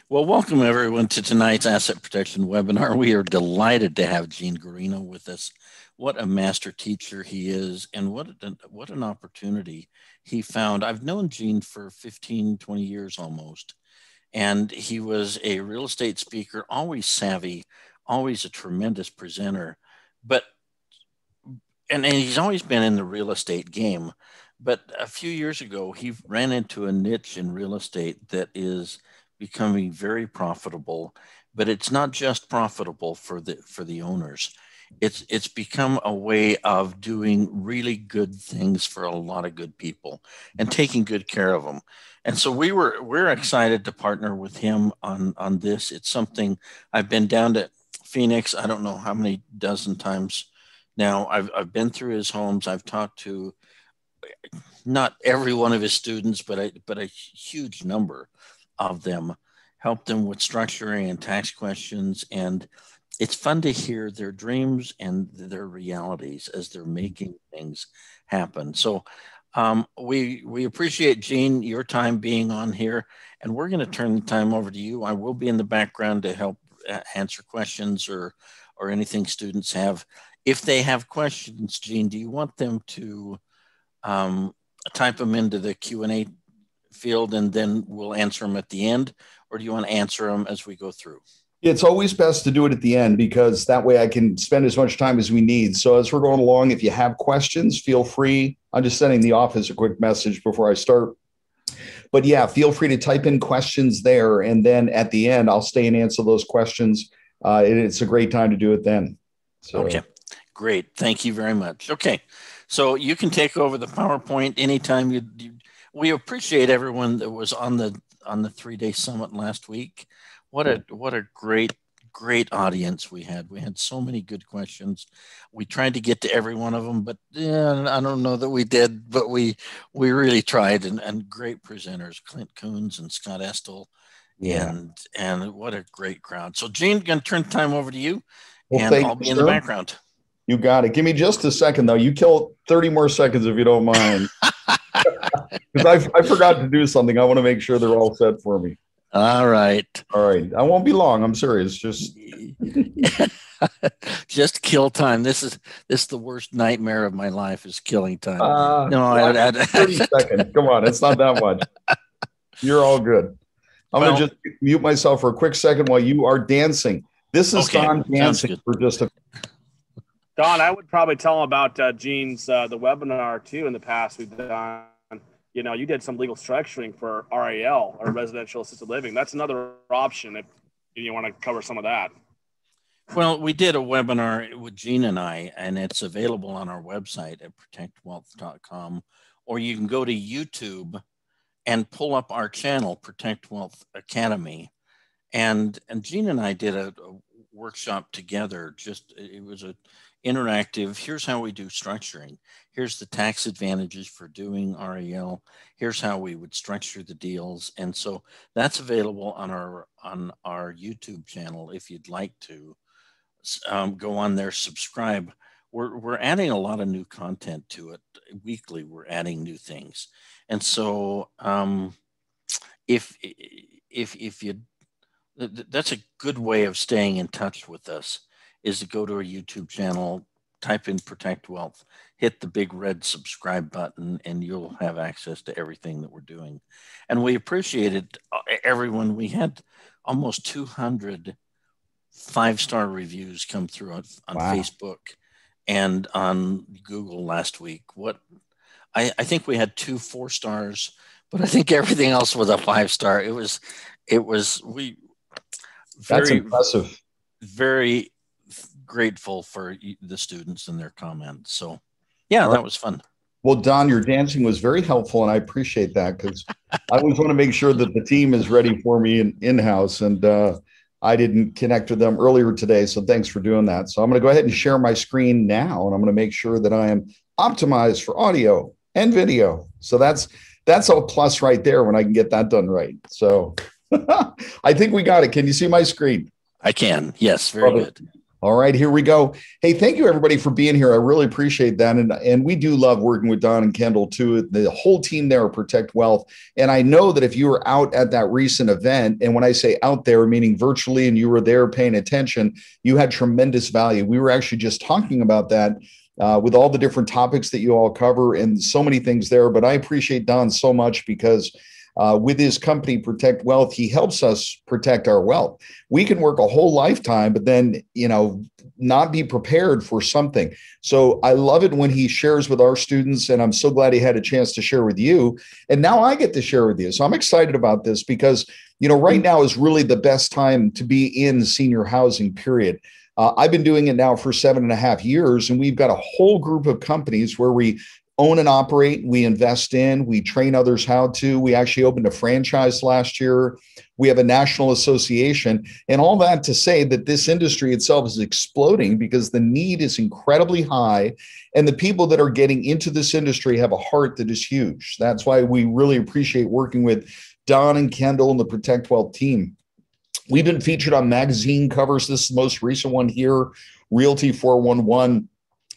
Well, welcome everyone to tonight's asset protection webinar. We are delighted to have Gene Guarino with us. What a master teacher he is, and what an opportunity he found. I've known Gene for 15, 20 years almost, and he was a real estate speaker, always savvy, always a tremendous presenter, and he's always been in the real estate game. But a few years ago, he ran into a niche in real estate that is becoming very profitable, but it's not just profitable for the owners. It's become a way of doing really good things for a lot of good people and taking good care of them. And so we're excited to partner with him on this. It's something I've been down to Phoenix, I don't know how many dozen times now. I've been through his homes. I've talked to not every one of his students, but a huge number of them, helped them with structuring and tax questions. And it's fun to hear their dreams and their realities as they're making things happen. So we appreciate, Gene, your time being on here, and we're going to turn the time over to you. I will be in the background to help answer questions or anything students have. If they have questions, Gene, do you want them to type them into the Q&A field and then we'll answer them at the end, or do you want to answer them as we go through? It's always best to do it at the end, because that way I can spend as much time as we need. So as we're going along, if you have questions, feel free. I'm just sending the office a quick message before I start. But yeah, feel free to type in questions there. And then at the end, I'll stay and answer those questions. It's a great time to do it then. So. Okay, great. Thank you very much. Okay, so you can take over the PowerPoint anytime we appreciate everyone that was on the 3-day summit last week. What a great audience we had. We had so many good questions. We tried to get to every one of them, but yeah, I don't know that we did, but we really tried, and great presenters, Clint Coons and Scott Estel. Yeah. And what a great crowd. So Gene, going to turn the time over to you, and I'll be in the background. You got it. Give me just a second though. You kill 30 more seconds if you don't mind. Because I forgot to do something. I want to make sure they're all set for me. All right. All right. I won't be long. I'm serious. Just kill time. This is the worst nightmare of my life, is killing time. No, 30 seconds. Come on. It's not that much. You're all good. I'm going to just mute myself for a quick second while you are dancing. This is Don dancing for just a... Don, I would probably tell them about Gene's the webinar too in the past we've done. You know, you did some legal structuring for RAL, or residential assisted living. That's another option if you want to cover some of that. Well, we did a webinar with Gene and I, and it's available on our website at protectwealth.com, or you can go to YouTube and pull up our channel, Protect Wealth Academy. And Gene and I did a workshop together. It was a interactive. Here's how we do structuring. Here's the tax advantages for doing REL. Here's how we would structure the deals. And so that's available on our YouTube channel. If you'd like to go on there, subscribe. We're adding a lot of new content to it weekly. We're adding new things. And so if you, that's a good way of staying in touch with us, is to go to our YouTube channel, type in Protect Wealth, hit the big red subscribe button, and you'll have access to everything that we're doing. And we appreciated everyone. We had almost 200 5-star reviews come through on Facebook and on Google last week. I think we had 2 4 stars, but I think everything else was a 5-star. That's impressive. Very grateful for the students and their comments. So yeah, that was fun. Well, Don, your dancing was very helpful, and I appreciate that, because I always want to make sure that the team is ready for me in-house, and I didn't connect with them earlier today, so thanks for doing that. So I'm going to go ahead and share my screen now, and I'm going to make sure that I am optimized for audio and video. So that's a plus right there when I can get that done right. So I think we got it. Can you see my screen? I can. Yes, very good. All right, here we go. Hey, thank you everybody for being here. I really appreciate that. And we do love working with Don and Kendall too. The whole team there at Protect Wealth. And I know that if you were out at that recent event, and when I say out there, meaning virtually, and you were there paying attention, you had tremendous value. We were actually just talking about that with all the different topics that you all cover and so many things there. But I appreciate Don so much because with his company, Protect Wealth, he helps us protect our wealth. We can work a whole lifetime, but then, not be prepared for something. So I love it when he shares with our students, and I'm so glad he had a chance to share with you. And now I get to share with you. So I'm excited about this because, right now is really the best time to be in senior housing, period. I've been doing it now for 7.5 years, and we've got a whole group of companies where we own and operate, we invest in, we train others how to. We actually opened a franchise last year. We have a national association, and all that to say that this industry itself is exploding because the need is incredibly high, and the people that are getting into this industry have a heart that is huge. That's why we really appreciate working with Don and Kendall and the Protect Wealth team. We've been featured on magazine covers. This is the most recent one here, Realty 411.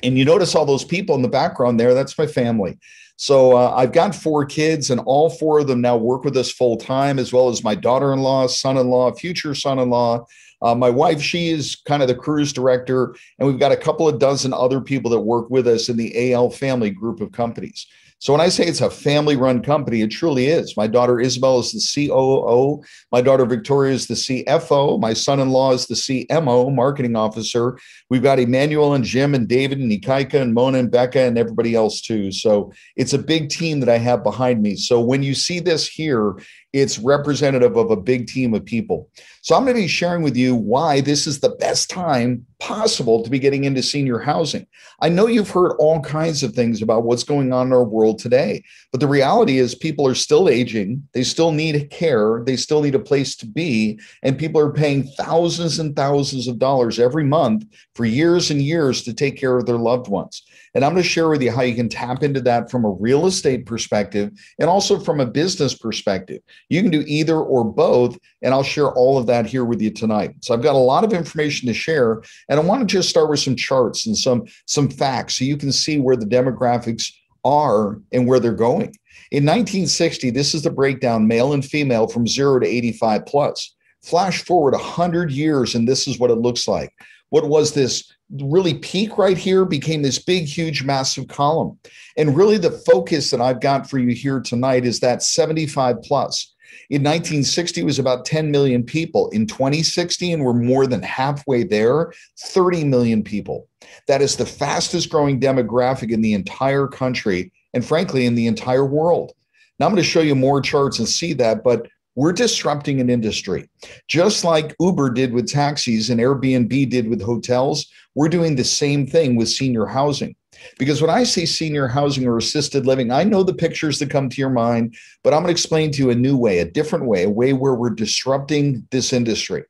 And you notice all those people in the background there, that's my family. So I've got 4 kids, and all 4 of them now work with us full time, as well as my daughter-in-law, son-in-law, future son-in-law. My wife, she is kind of the cruise director, and we've got a couple of dozen other people that work with us in the AL family group of companies. So when I say it's a family-run company, it truly is. My daughter Isabel is the COO. My daughter Victoria is the CFO. My son-in-law is the CMO, marketing officer. We've got Emmanuel and Jim and David and Nikaika and Mona and Becca and everybody else too. So it's a big team that I have behind me. So when you see this here, it's representative of a big team of people. So I'm going to be sharing with you why this is the best time possible to be getting into senior housing. I know you've heard all kinds of things about what's going on in our world today, but the reality is people are still aging. They still need care. They still need a place to be. And people are paying thousands and thousands of dollars every month for years and years to take care of their loved ones. And I'm going to share with you how you can tap into that from a real estate perspective and also from a business perspective. You can do either or both, and I'll share all of that here with you tonight. So I've got a lot of information to share, and I want to just start with some charts and some facts so you can see where the demographics are and where they're going. In 1960, this is the breakdown, male and female from 0 to 85 plus. Flash forward 100 years, and this is what it looks like. What was this really peak right here became this big, huge, massive column. And really the focus that I've got for you here tonight is that 75 plus. In 1960, it was about 10 million people. In 2060, and we're more than halfway there, 30 million people. That is the fastest growing demographic in the entire country, and frankly, in the entire world. Now I'm going to show you more charts and see that, but we're disrupting an industry. Just like Uber did with taxis and Airbnb did with hotels, we're doing the same thing with senior housing. Because when I say senior housing or assisted living, I know the pictures that come to your mind, but I'm going to explain to you a new way, a different way, a way where we're disrupting this industry.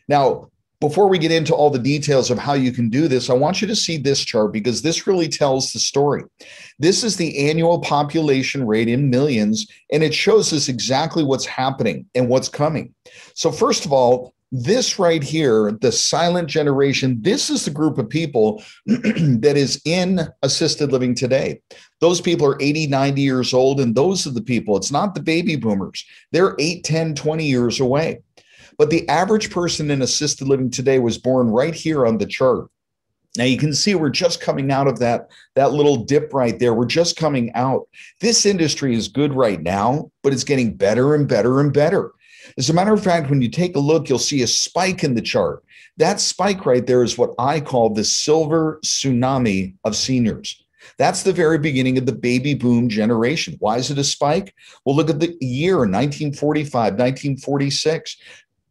Now, before we get into all the details of how you can do this, I want you to see this chart because this really tells the story. This is the annual population rate in millions, and it shows us exactly what's happening and what's coming. So first of all, this right here, the silent generation, this is the group of people that is in assisted living today. Those people are 80, 90 years old, and those are the people. It's not the baby boomers. They're 8, 10, 20 years away. But the average person in assisted living today was born right here on the chart. Now you can see we're just coming out of that little dip right there. We're just coming out. This industry is good right now, but it's getting better and better and better. As a matter of fact, when you take a look, you'll see a spike in the chart. That spike right there is what I call the silver tsunami of seniors. That's the very beginning of the baby boom generation. Why is it a spike? Well, look at the year, 1945, 1946.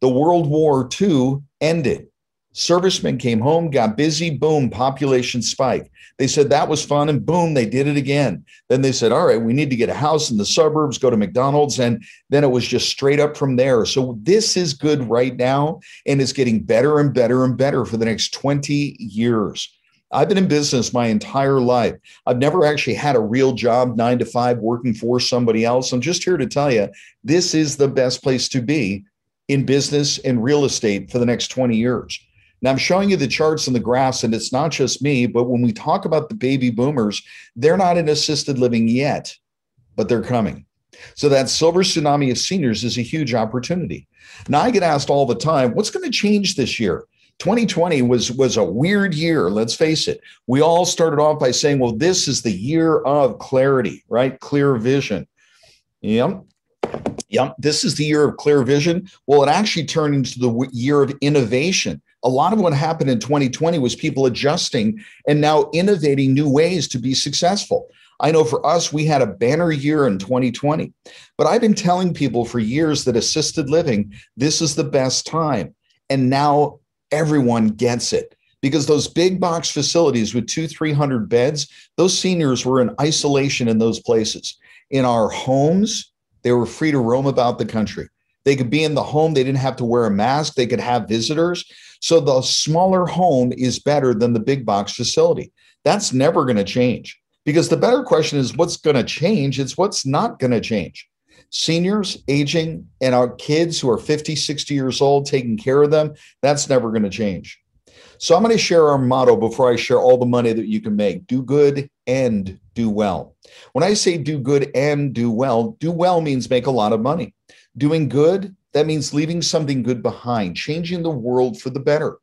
The World War II ended. Servicemen came home, got busy, boom, population spike. They said that was fun, and boom, they did it again. Then they said, all right, we need to get a house in the suburbs, go to McDonald's, and then it was just straight up from there. So this is good right now, and it's getting better and better and better for the next 20 years. I've been in business my entire life. I've never actually had a real job, 9 to 5, working for somebody else. I'm just here to tell you, this is the best place to be in business and real estate for the next 20 years. Now, I'm showing you the charts and the graphs, and it's not just me, but when we talk about the baby boomers, they're not in assisted living yet, but they're coming. So that silver tsunami of seniors is a huge opportunity. Now, I get asked all the time, what's going to change this year? 2020 was a weird year, let's face it. We all started off by saying, well, this is the year of clarity, right? Clear vision. Yep. This is the year of clear vision. Well, it actually turned into the year of innovation. A lot of what happened in 2020 was people adjusting and now innovating new ways to be successful. I know for us, we had a banner year in 2020, but I've been telling people for years that assisted living, this is the best time. And now everyone gets it, because those big box facilities with 200-300 beds, those seniors were in isolation in those places. In our homes, they were free to roam about the country. They could be in the home. They didn't have to wear a mask. They could have visitors. So the smaller home is better than the big box facility. That's never going to change, because the better question is what's going to change. It's what's not going to change. Seniors aging and our kids who are 50, 60 years old, taking care of them, that's never going to change. So I'm going to share our motto before I share all the money that you can make. Do good and do well. When I say do good and do well means make a lot of money. Doing good, that means leaving something good behind, changing the world for the better,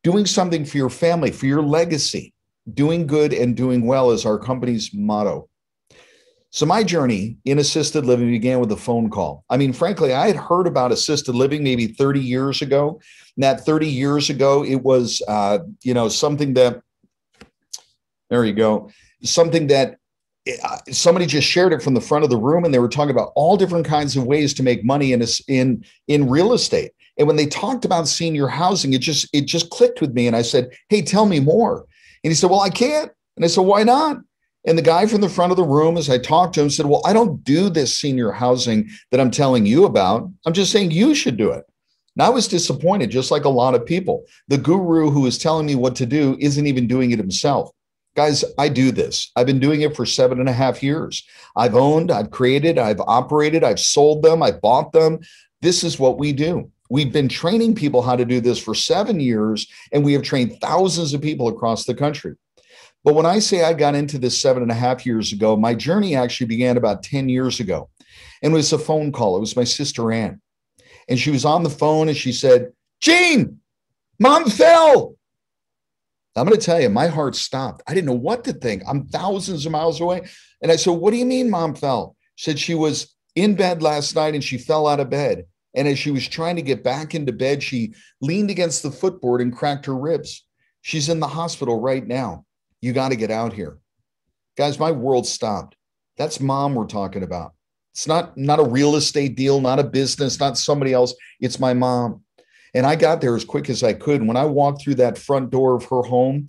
doing something for your family, for your legacy. Doing good and doing well is our company's motto. So my journey in assisted living began with a phone call. I mean, frankly, I had heard about assisted living maybe 30 years ago. And that 30 years ago, it was, something that, there you go, something that somebody just shared it from the front of the room, and they were talking about all different kinds of ways to make money in real estate. And when they talked about senior housing, it just clicked with me. And I said, hey, tell me more. And he said, well, I can't. And I said, why not? And the guy from the front of the room, as I talked to him, said, well, I don't do this senior housing that I'm telling you about. I'm just saying you should do it. And I was disappointed, just like a lot of people. The guru who is telling me what to do isn't even doing it himself. Guys, I do this. I've been doing it for 7.5 years. I've owned, I've created, I've operated, I've sold them, I've bought them. This is what we do. We've been training people how to do this for 7 years, and we have trained thousands of people across the country. But when I say I got into this 7.5 years ago, my journey actually began about 10 years ago. And it was a phone call. It was my sister, Ann. And she was on the phone and she said, Gene, Mom fell. I'm going to tell you, my heart stopped. I didn't know what to think. I'm thousands of miles away. And I said, what do you mean Mom fell? She said she was in bed last night and she fell out of bed. And as she was trying to get back into bed, she leaned against the footboard and cracked her ribs. She's in the hospital right now. You got to get out here. Guys, my world stopped. That's Mom we're talking about. It's not a real estate deal, not a business, not somebody else. It's my mom. And I got there as quick as I could. When I walked through that front door of her home,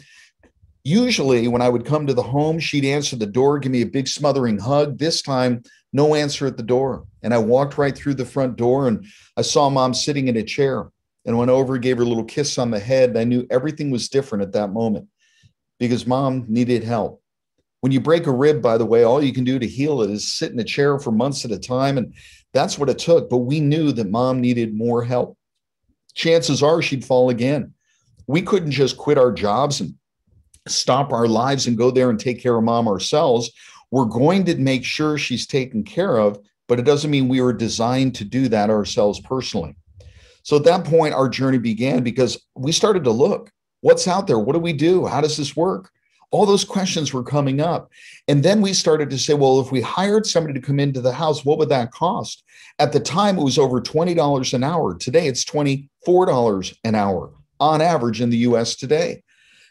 usually when I would come to the home, she'd answer the door, give me a big smothering hug. This time, no answer at the door. And I walked right through the front door and I saw Mom sitting in a chair and went over, gave her a little kiss on the head. And I knew everything was different at that moment, because Mom needed help. When you break a rib, by the way, all you can do to heal it is sit in a chair for months at a time. And that's what it took. But we knew that Mom needed more help. Chances are she'd fall again. We couldn't just quit our jobs and stop our lives and go there and take care of Mom ourselves. We're going to make sure she's taken care of, but it doesn't mean we were designed to do that ourselves personally. So at that point, our journey began because we started to look. What's out there? What do we do? How does this work? All those questions were coming up. And then we started to say, well, if we hired somebody to come into the house, what would that cost? At the time, it was over $20 an hour. Today, it's $24 an hour on average in the US today.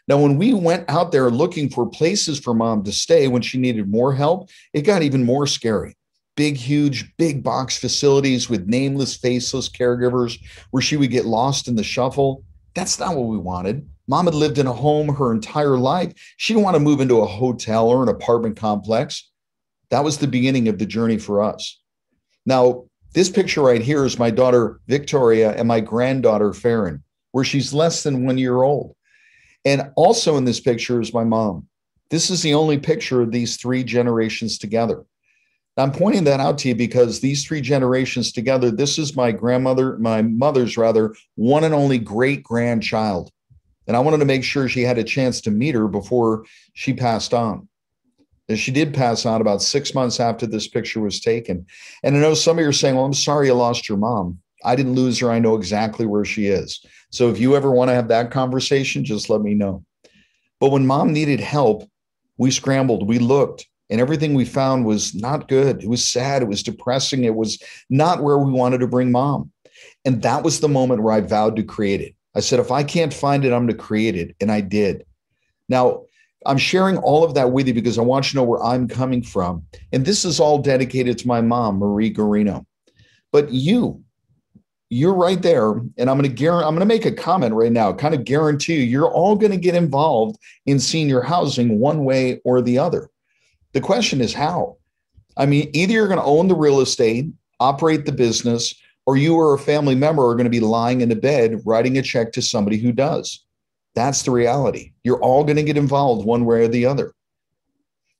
Now, when we went out there looking for places for Mom to stay when she needed more help, it got even more scary. Big, huge, big box facilities with nameless, faceless caregivers where she would get lost in the shuffle. That's not what we wanted. Mom had lived in a home her entire life. She didn't want to move into a hotel or an apartment complex. That was the beginning of the journey for us. Now, this picture right here is my daughter, Victoria, and my granddaughter, Farron, where she's less than 1 year old. And also in this picture is my mom. This is the only picture of these three generations together. Now, I'm pointing that out to you because these three generations together, this is my mother's one and only great grandchild. And I wanted to make sure she had a chance to meet her before she passed on. And she did pass on about 6 months after this picture was taken. And I know some of you are saying, well, I'm sorry you lost your mom. I didn't lose her. I know exactly where she is. So if you ever want to have that conversation, just let me know. But when mom needed help, we scrambled, we looked, and everything we found was not good. It was sad. It was depressing. It was not where we wanted to bring mom. And that was the moment where I vowed to create it. I said, if I can't find it, I'm going to create it. And I did. Now, I'm sharing all of that with you because I want you to know where I'm coming from. And this is all dedicated to my mom, Marie Garino. But you're right there. And I'm going to make a comment right now, kind of guarantee you're all going to get involved in senior housing one way or the other. The question is how. I mean, either you're going to own the real estate, operate the business, or you or a family member are going to be lying in a bed writing a check to somebody who does. That's the reality. You're all going to get involved one way or the other.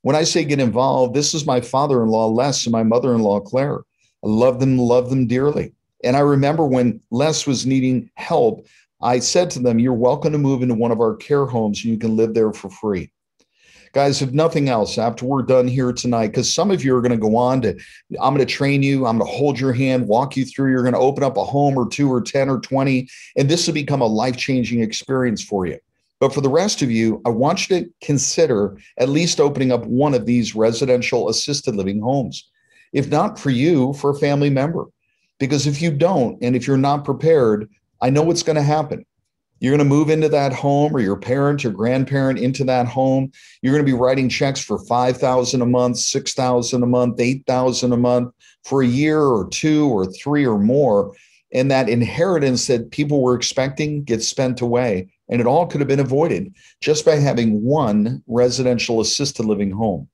When I say get involved, this is my father-in-law, Les, and my mother-in-law, Claire. I love them dearly. And I remember when Les was needing help, I said to them, you're welcome to move into one of our care homes and you can live there for free. Guys, if nothing else, after we're done here tonight, because some of you are going to go on to, I'm going to train you, I'm going to hold your hand, walk you through, you're going to open up a home or 2 or 10 or 20, and this will become a life-changing experience for you. But for the rest of you, I want you to consider at least opening up one of these residential assisted living homes. If not for you, for a family member. Because if you don't, and if you're not prepared, I know what's going to happen. You're going to move into that home, or your parent or grandparent into that home. You're going to be writing checks for $5,000 a month, $6,000 a month, $8,000 a month for a year or 2 or 3 or more. And that inheritance that people were expecting gets spent away. And it all could have been avoided just by having one residential assisted living home.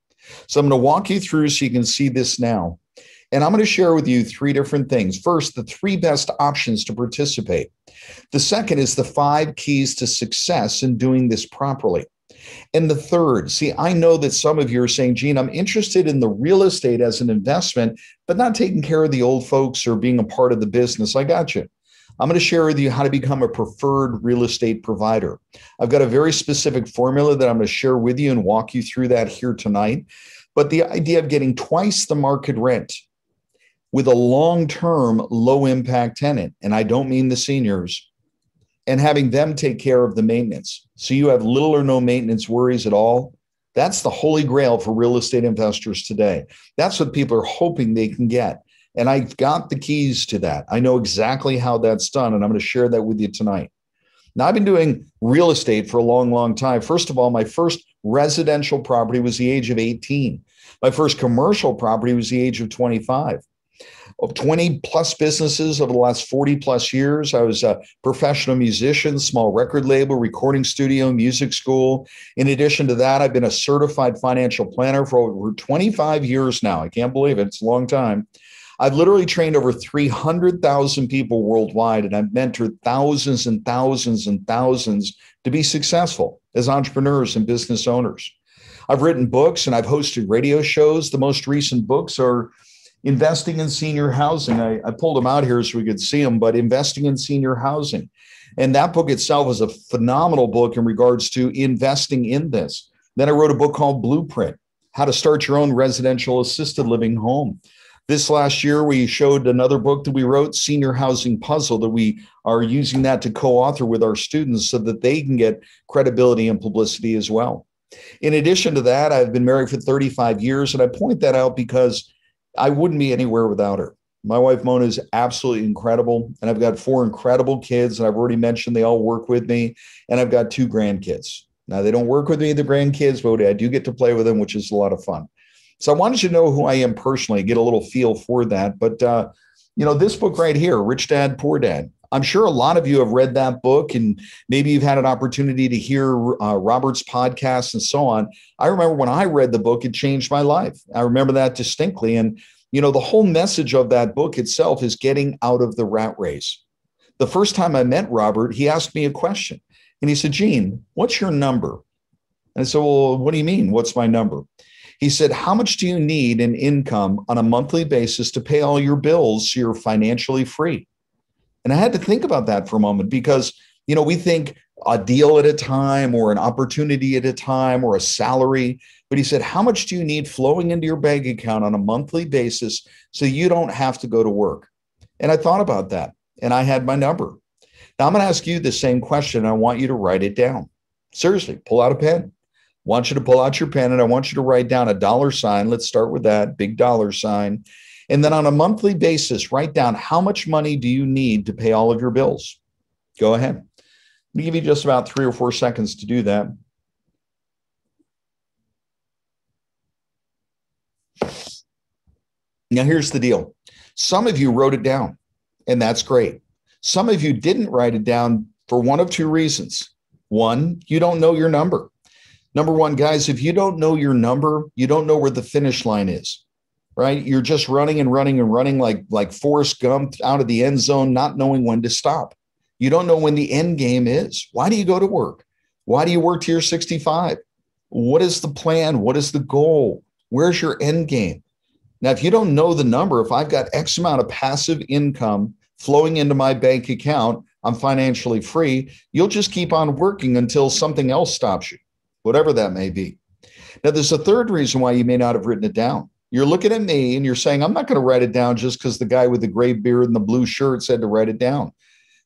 So I'm going to walk you through so you can see this now. And I'm going to share with you 3 different things. First, the 3 best options to participate. The second is the 5 keys to success in doing this properly. And the third, see, I know that some of you are saying, Gene, I'm interested in the real estate as an investment, but not taking care of the old folks or being a part of the business. I got you. I'm going to share with you how to become a preferred real estate provider. I've got a very specific formula that I'm going to share with you and walk you through that here tonight. But the idea of getting twice the market rent with a long-term low-impact tenant, and I don't mean the seniors, and having them take care of the maintenance. So you have little or no maintenance worries at all. That's the holy grail for real estate investors today. That's what people are hoping they can get. And I've got the keys to that. I know exactly how that's done, and I'm going to share that with you tonight. Now, I've been doing real estate for a long, long time. First of all, my first residential property was the age of 18. My first commercial property was the age of 25. Of 20 plus businesses over the last 40 plus years. I was a professional musician, small record label, recording studio, music school. In addition to that, I've been a certified financial planner for over 25 years now. I can't believe it. It's a long time. I've literally trained over 300,000 people worldwide, and I've mentored thousands and thousands and thousands to be successful as entrepreneurs and business owners. I've written books and I've hosted radio shows. The most recent books are Investing in Senior Housing. I pulled them out here so we could see them, but Investing in Senior Housing. And that book itself is a phenomenal book in regards to investing in this. Then I wrote a book called Blueprint, How to Start Your Own Residential Assisted Living Home. This last year, we showed another book that we wrote, Senior Housing Puzzle, that we are using that to co-author with our students so that they can get credibility and publicity as well. In addition to that, I've been married for 35 years, and I point that out because I wouldn't be anywhere without her. My wife, Mona, is absolutely incredible. And I've got 4 incredible kids. And I've already mentioned they all work with me. And I've got 2 grandkids. Now, they don't work with me, the grandkids, but I do get to play with them, which is a lot of fun. So I wanted you to know who I am personally, get a little feel for that. But, this book right here, Rich Dad, Poor Dad, I'm sure a lot of you have read that book, and maybe you've had an opportunity to hear Robert's podcast and so on. I remember when I read the book, it changed my life. I remember that distinctly. And, the whole message of that book itself is getting out of the rat race. The first time I met Robert, he asked me a question, and he said, Gene, what's your number? And I said, well, what do you mean? What's my number? He said, how much do you need in income on a monthly basis to pay all your bills so you're financially free? And I had to think about that for a moment because, we think a deal at a time or an opportunity at a time or a salary. But he said, how much do you need flowing into your bank account on a monthly basis so you don't have to go to work? And I thought about that, and I had my number. Now I'm going to ask you the same question. I want you to write it down. Seriously, pull out a pen. I want you to pull out your pen, and I want you to write down a dollar sign. Let's start with that, big dollar sign. And then on a monthly basis, write down how much money do you need to pay all of your bills. Go ahead. Let me give you just about 3 or 4 seconds to do that. Now, here's the deal. Some of you wrote it down, and that's great. Some of you didn't write it down for one of 2 reasons. One, you don't know your number. Number one, guys, if you don't know your number, you don't know where the finish line is, right? You're just running and running and running like Forrest Gump out of the end zone, not knowing when to stop. You don't know when the end game is. Why do you go to work? Why do you work till you're 65? What is the plan? What is the goal? Where's your end game? Now, if you don't know the number, if I've got X amount of passive income flowing into my bank account, I'm financially free, you'll just keep on working until something else stops you, whatever that may be. Now, there's a third reason why you may not have written it down. You're looking at me and you're saying, I'm not going to write it down just because the guy with the gray beard and the blue shirt said to write it down.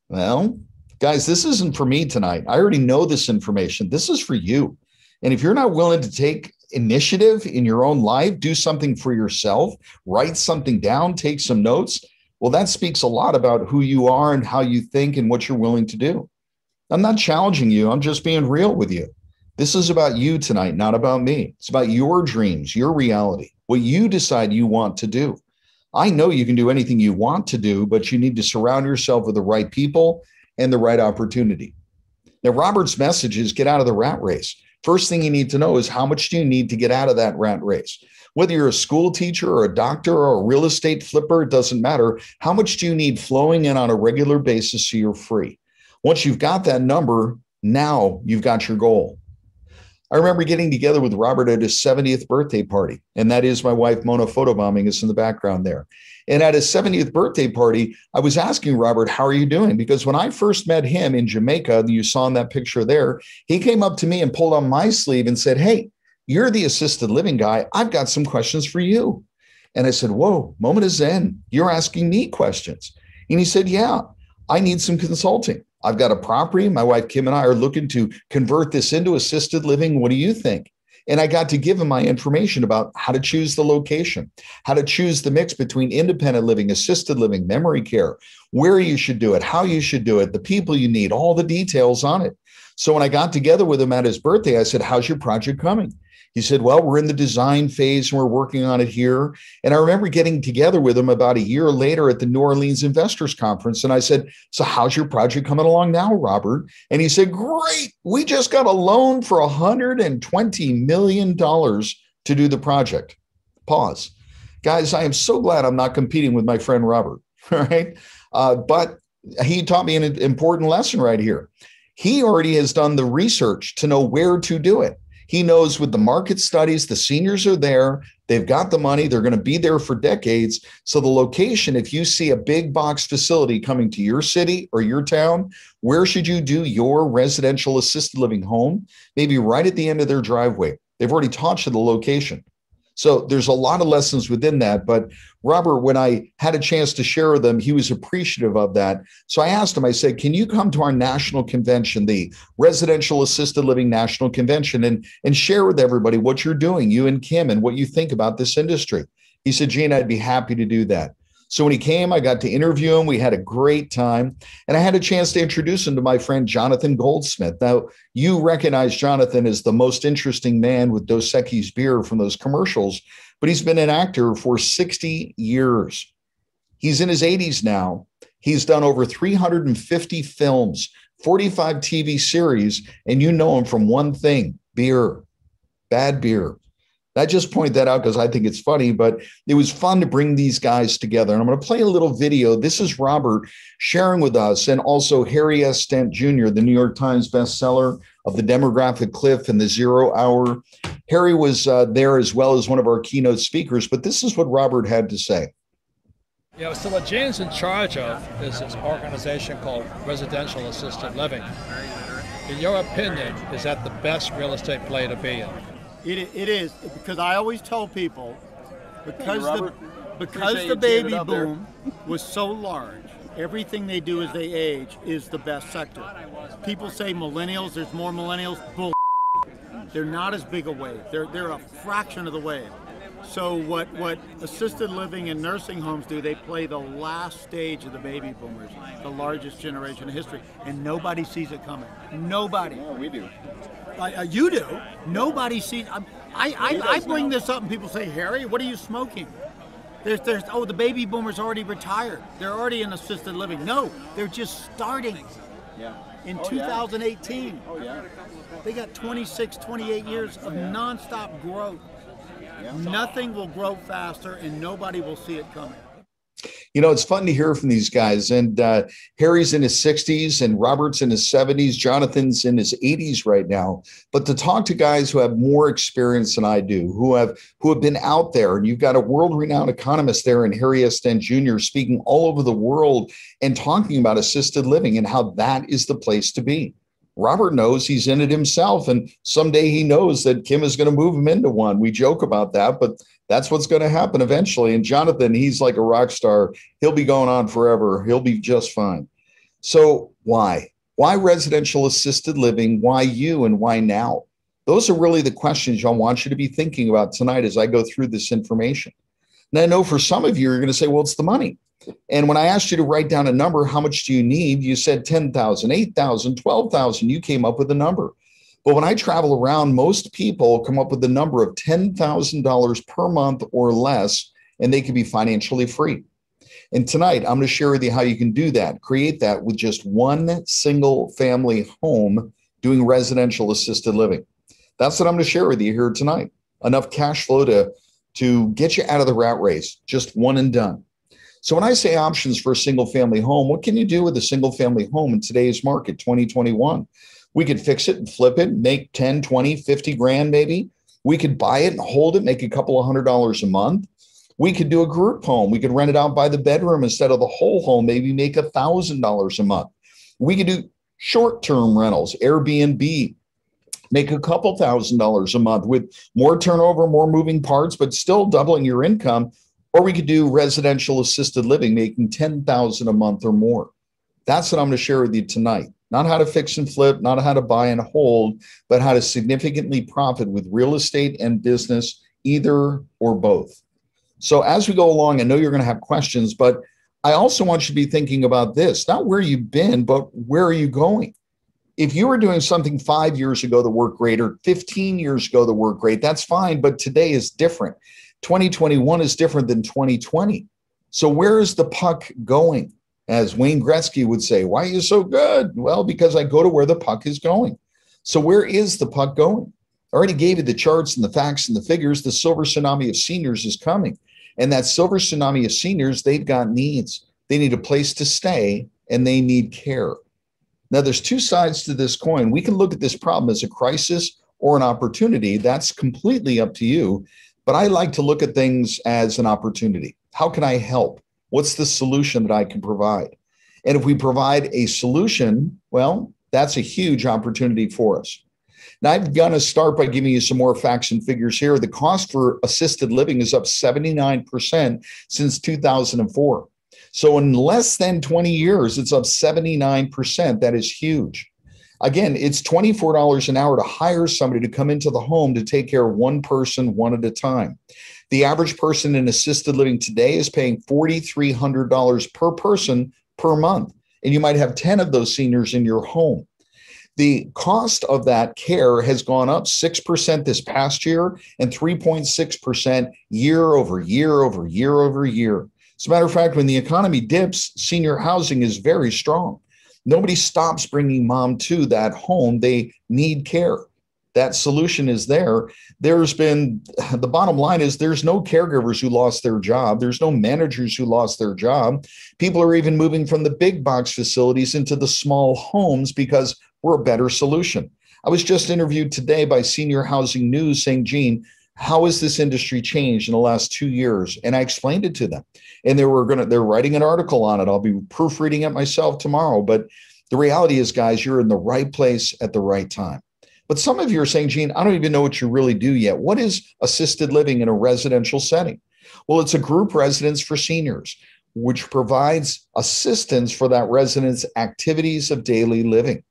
Well, guys, this isn't for me tonight. I already know this information. This is for you. And if you're not willing to take initiative in your own life, do something for yourself, write something down, take some notes, well, that speaks a lot about who you are and how you think and what you're willing to do. I'm not challenging you. I'm just being real with you. This is about you tonight, not about me. It's about your dreams, your reality, what you decide you want to do. I know you can do anything you want to do, but you need to surround yourself with the right people and the right opportunity. Now, Robert's message is get out of the rat race. First thing you need to know is how much do you need to get out of that rat race? Whether you're a school teacher or a doctor or a real estate flipper, it doesn't matter. How much do you need flowing in on a regular basis so you're free? Once you've got that number, now you've got your goal. I remember getting together with Robert at his 70th birthday party, and that is my wife, Mona, photobombing us in the background there. And at his 70th birthday party, I was asking Robert, how are you doing? Because when I first met him in Jamaica, you saw in that picture there, he came up to me and pulled on my sleeve and said, hey, you're the assisted living guy. I've got some questions for you. And I said, whoa, moment of zen. You're asking me questions. And he said, yeah, I need some consulting. I've got a property. My wife, Kim, and I are looking to convert this into assisted living. What do you think? And I got to give him my information about how to choose the location, how to choose the mix between independent living, assisted living, memory care, where you should do it, how you should do it, the people you need, all the details on it. So when I got together with him at his birthday, I said, how's your project coming? He said, well, we're in the design phase and we're working on it here. And I remember getting together with him about a year later at the New Orleans Investors Conference. And I said, so how's your project coming along now, Robert? And he said, great. We just got a loan for $120 million to do the project. Pause. Guys, I am so glad I'm not competing with my friend Robert, all right? But he taught me an important lesson right here. He already has done the research to know where to do it. He knows with the market studies, the seniors are there, they've got the money, they're going to be there for decades. So the location, if you see a big box facility coming to your city or your town, where should you do your residential assisted living home? Maybe right at the end of their driveway. They've already taught you the location. So there's a lot of lessons within that. But Robert, when I had a chance to share with him, he was appreciative of that. So I asked him, I said, can you come to our national convention, the Residential Assisted Living National Convention, and share with everybody what you're doing, you and Kim, and what you think about this industry? He said, Gene, I'd be happy to do that. So when he came, I got to interview him. We had a great time. And I had a chance to introduce him to my friend, Jonathan Goldsmith. Now, you recognize Jonathan as the most interesting man with Dos Equis beer from those commercials, but he's been an actor for 60 years. He's in his 80s now. He's done over 350 films, 45 TV series, and you know him from one thing, beer, bad beer. I just point that out because I think it's funny, but it was fun to bring these guys together. And I'm going to play a little video. This is Robert sharing with us, and also Harry S. Stent Jr., the New York Times bestseller of The Demographic Cliff and The 0 Hour. Harry was there as well as one of our keynote speakers, but this is what Robert had to say. Yeah, so what Gene's in charge of is this organization called Residential Assisted Living. In your opinion, is that the best real estate play to be in? It is, because I always tell people, because Appreciate the you teeing baby it up there. boom was so large, everything they do as they age is the best sector. People say millennials, there's more millennials. Bull. They're not as big a wave. They're a fraction of the wave. So what assisted living and nursing homes do, they play the last stage of the baby boomers, the largest generation in history, and nobody sees it coming. Nobody. Oh, we do. You do. Nobody sees. I bring this up and people say, Harry, what are you smoking? There's the baby boomers already retired. They're already in assisted living. No, they're just starting. Yeah. In 2018. Oh, yeah. They got 26, 28 years of nonstop growth. Yeah. Nothing will grow faster and nobody will see it coming. You know, it's fun to hear from these guys. And Harry's in his 60s and Robert's in his 70s. Jonathan's in his 80s right now. But to talk to guys who have more experience than I do, who have been out there, and you've got a world-renowned economist there in Harry S. Dent Jr. speaking all over the world and talking about assisted living and how that is the place to be. Robert knows he's in it himself, and someday he knows that Kim is going to move him into one. We joke about that, but that's what's going to happen eventually. And Jonathan, he's like a rock star. He'll be going on forever. He'll be just fine. So why? Why residential assisted living? Why you, and why now? Those are really the questions I want you to be thinking about tonight as I go through this information. And I know for some of you, you're going to say, well, it's the money. And when I asked you to write down a number, how much do you need? You said 10,000, 8,000, 12,000. You came up with a number. But when I travel around, most people come up with the number of $10,000 per month or less, and they can be financially free. And tonight, I'm going to share with you how you can do that, create that with just one single family home doing residential assisted living. That's what I'm going to share with you here tonight. Enough cash flow to get you out of the rat race, just one and done. So when I say options for a single family home, what can you do with a single family home in today's market, 2021? We could fix it and flip it, make 10, 20, 50 grand maybe. We could buy it and hold it, make a couple of $100s a month. We could do a group home. We could rent it out by the bedroom instead of the whole home, maybe make $1,000 a month. We could do short-term rentals, Airbnb, make a couple $1,000s a month with more turnover, more moving parts, but still doubling your income. Or we could do residential assisted living, making $10,000 a month or more. That's what I'm going to share with you tonight. Not how to fix and flip, not how to buy and hold, but how to significantly profit with real estate and business, either or both. So as we go along, I know you're going to have questions, but I also want you to be thinking about this, not where you've been, but where are you going? If you were doing something 5 years ago that worked great, or 15 years ago that worked great, that's fine, but today is different. 2021 is different than 2020. So where is the puck going? As Wayne Gretzky would say, why are you so good? Well, because I go to where the puck is going. So where is the puck going? I already gave you the charts and the facts and the figures. The silver tsunami of seniors is coming. And that silver tsunami of seniors, they've got needs. They need a place to stay and they need care. Now, there's two sides to this coin. We can look at this problem as a crisis or an opportunity. That's completely up to you. But I like to look at things as an opportunity. How can I help? What's the solution that I can provide? And if we provide a solution, well, that's a huge opportunity for us. Now, I'm going to start by giving you some more facts and figures here. The cost for assisted living is up 79% since 2004. So in less than 20 years, it's up 79%. That is huge. Again, it's $24 an hour to hire somebody to come into the home to take care of one person, one at a time. The average person in assisted living today is paying $4,300 per person per month. And you might have 10 of those seniors in your home. The cost of that care has gone up 6% this past year and 3.6% year over year over year over year. As a matter of fact, when the economy dips, senior housing is very strong. Nobody stops bringing mom to that home. They need care. That solution is there. The bottom line is there's no caregivers who lost their job. There's no managers who lost their job. People are even moving from the big box facilities into the small homes because we're a better solution. I was just interviewed today by Senior Housing News saying, Gene, how has this industry changed in the last 2 years? And I explained it to them. And they're writing an article on it. I'll be proofreading it myself tomorrow. But The reality is, guys, you're in the right place at the right time. But some of you are saying, Gene, I don't even know what you really do yet. What is assisted living in a residential setting? Well, it's a group residence for seniors, which provides assistance for that resident's activities of daily living.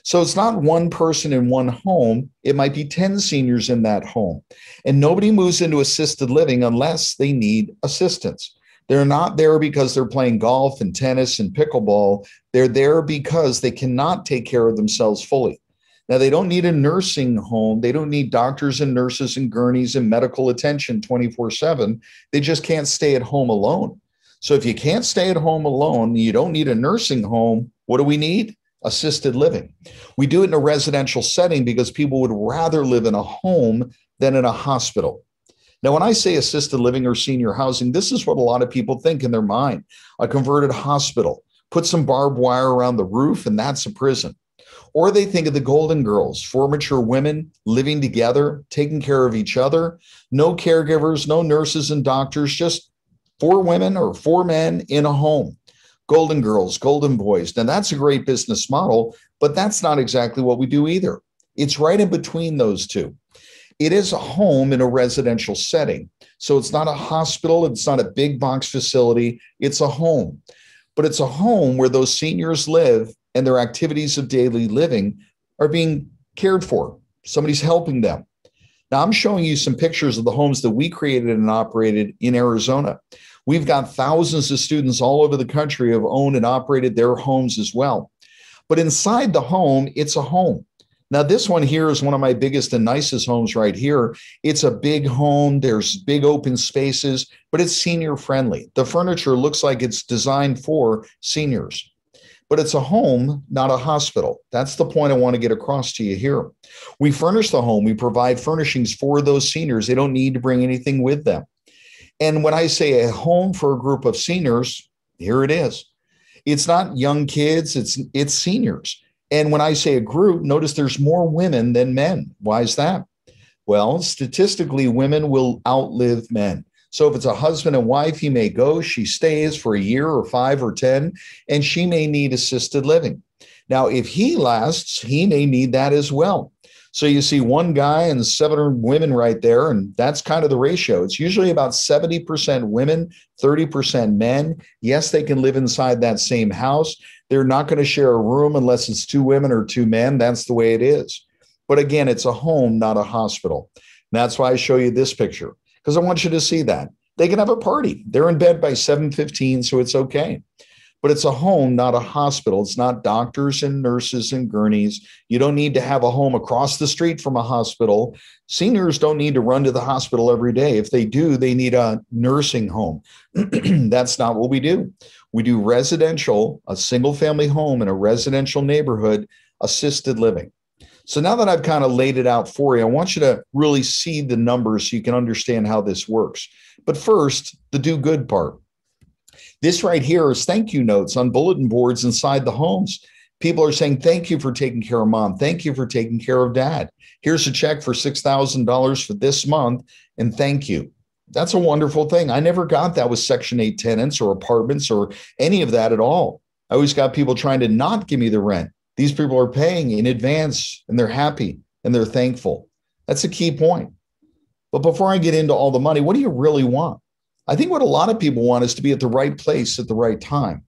So it's not one person in one home. It might be 10 seniors in that home. And nobody moves into assisted living unless they need assistance. They're not there because they're playing golf and tennis and pickleball. They're there because they cannot take care of themselves fully. Now, they don't need a nursing home. They don't need doctors and nurses and gurneys and medical attention 24/7. They just can't stay at home alone. So if you can't stay at home alone, you don't need a nursing home. What do we need? Assisted living. We do it in a residential setting because people would rather live in a home than in a hospital. Now, when I say assisted living or senior housing, this is what a lot of people think in their mind. A converted hospital, put some barbed wire around the roof, and that's a prison. Or they think of the Golden Girls, four mature women living together, taking care of each other, no caregivers, no nurses and doctors, just four women or four men in a home. Golden Girls, Golden Boys. Now, that's a great business model, but that's not exactly what we do either. It's right in between those two. It is a home in a residential setting. So it's not a hospital. It's not a big box facility. It's a home. But it's a home where those seniors live and their activities of daily living are being cared for. Somebody's helping them. Now, I'm showing you some pictures of the homes that we created and operated in Arizona. We've got thousands of students all over the country who have owned and operated their homes as well. But inside the home, it's a home. Now, this one here is one of my biggest and nicest homes right here. It's a big home. There's big open spaces, but it's senior friendly. The furniture looks like it's designed for seniors, but it's a home, not a hospital. That's the point I want to get across to you here. We furnish the home. We provide furnishings for those seniors. They don't need to bring anything with them. And when I say a home for a group of seniors, here it is. It's not young kids, it's seniors. And when I say a group, notice there's more women than men. Why is that? Well, statistically, women will outlive men. So if it's a husband and wife, he may go, she stays for a year or 5 or 10, and she may need assisted living. Now, if he lasts, he may need that as well. So you see one guy and 7 women right there, and that's kind of the ratio. It's usually about 70% women, 30% men. Yes, they can live inside that same house. They're not going to share a room unless it's 2 women or 2 men. That's the way it is. But again, it's a home, not a hospital. And that's why I show you this picture, because I want you to see that. They can have a party. They're in bed by 7:15, so it's okay. But it's a home, not a hospital. It's not doctors and nurses and gurneys. You don't need to have a home across the street from a hospital. Seniors don't need to run to the hospital every day. If they do, they need a nursing home. That's not what we do. We do residential, a single family home in a residential neighborhood, assisted living. So now that I've kind of laid it out for you, I want you to really see the numbers so you can understand how this works. But first, the do good part. This right here is thank you notes on bulletin boards inside the homes. People are saying, thank you for taking care of mom. Thank you for taking care of dad. Here's a check for $6,000 for this month, and thank you. That's a wonderful thing. I never got that with Section 8 tenants or apartments or any of that at all. I always got people trying to not give me the rent. These people are paying in advance, and they're happy, and they're thankful. That's a key point. But before I get into all the money, what do you really want? I think what a lot of people want is to be at the right place at the right time.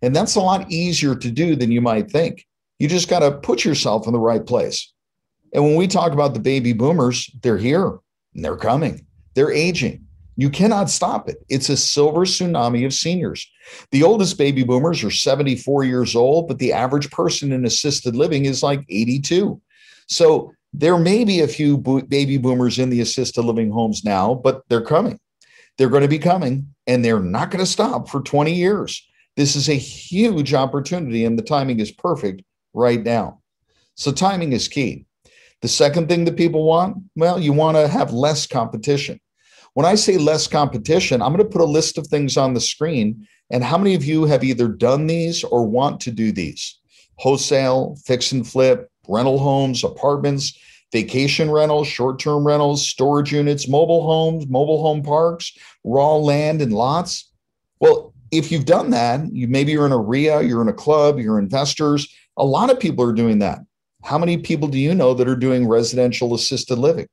And that's a lot easier to do than you might think. You just got to put yourself in the right place. And when we talk about the baby boomers, they're here and they're coming. They're aging. You cannot stop it. It's a silver tsunami of seniors. The oldest baby boomers are 74 years old, but the average person in assisted living is like 82. So there may be a few baby boomers in the assisted living homes now, but they're coming. They're going to be coming, and they're not going to stop for 20 years. This is a huge opportunity, and the timing is perfect right now. So timing is key. The second thing that people want, well, you want to have less competition. When I say less competition, I'm going to put a list of things on the screen, and how many of you have either done these or want to do these? Wholesale, fix and flip, rental homes, apartments, vacation rentals, short-term rentals, storage units, mobile homes, mobile home parks, raw land and lots. Well, if you've done that, maybe you're in a RIA, you're in a club, you're investors. A lot of people are doing that. How many people do you know that are doing residential assisted living?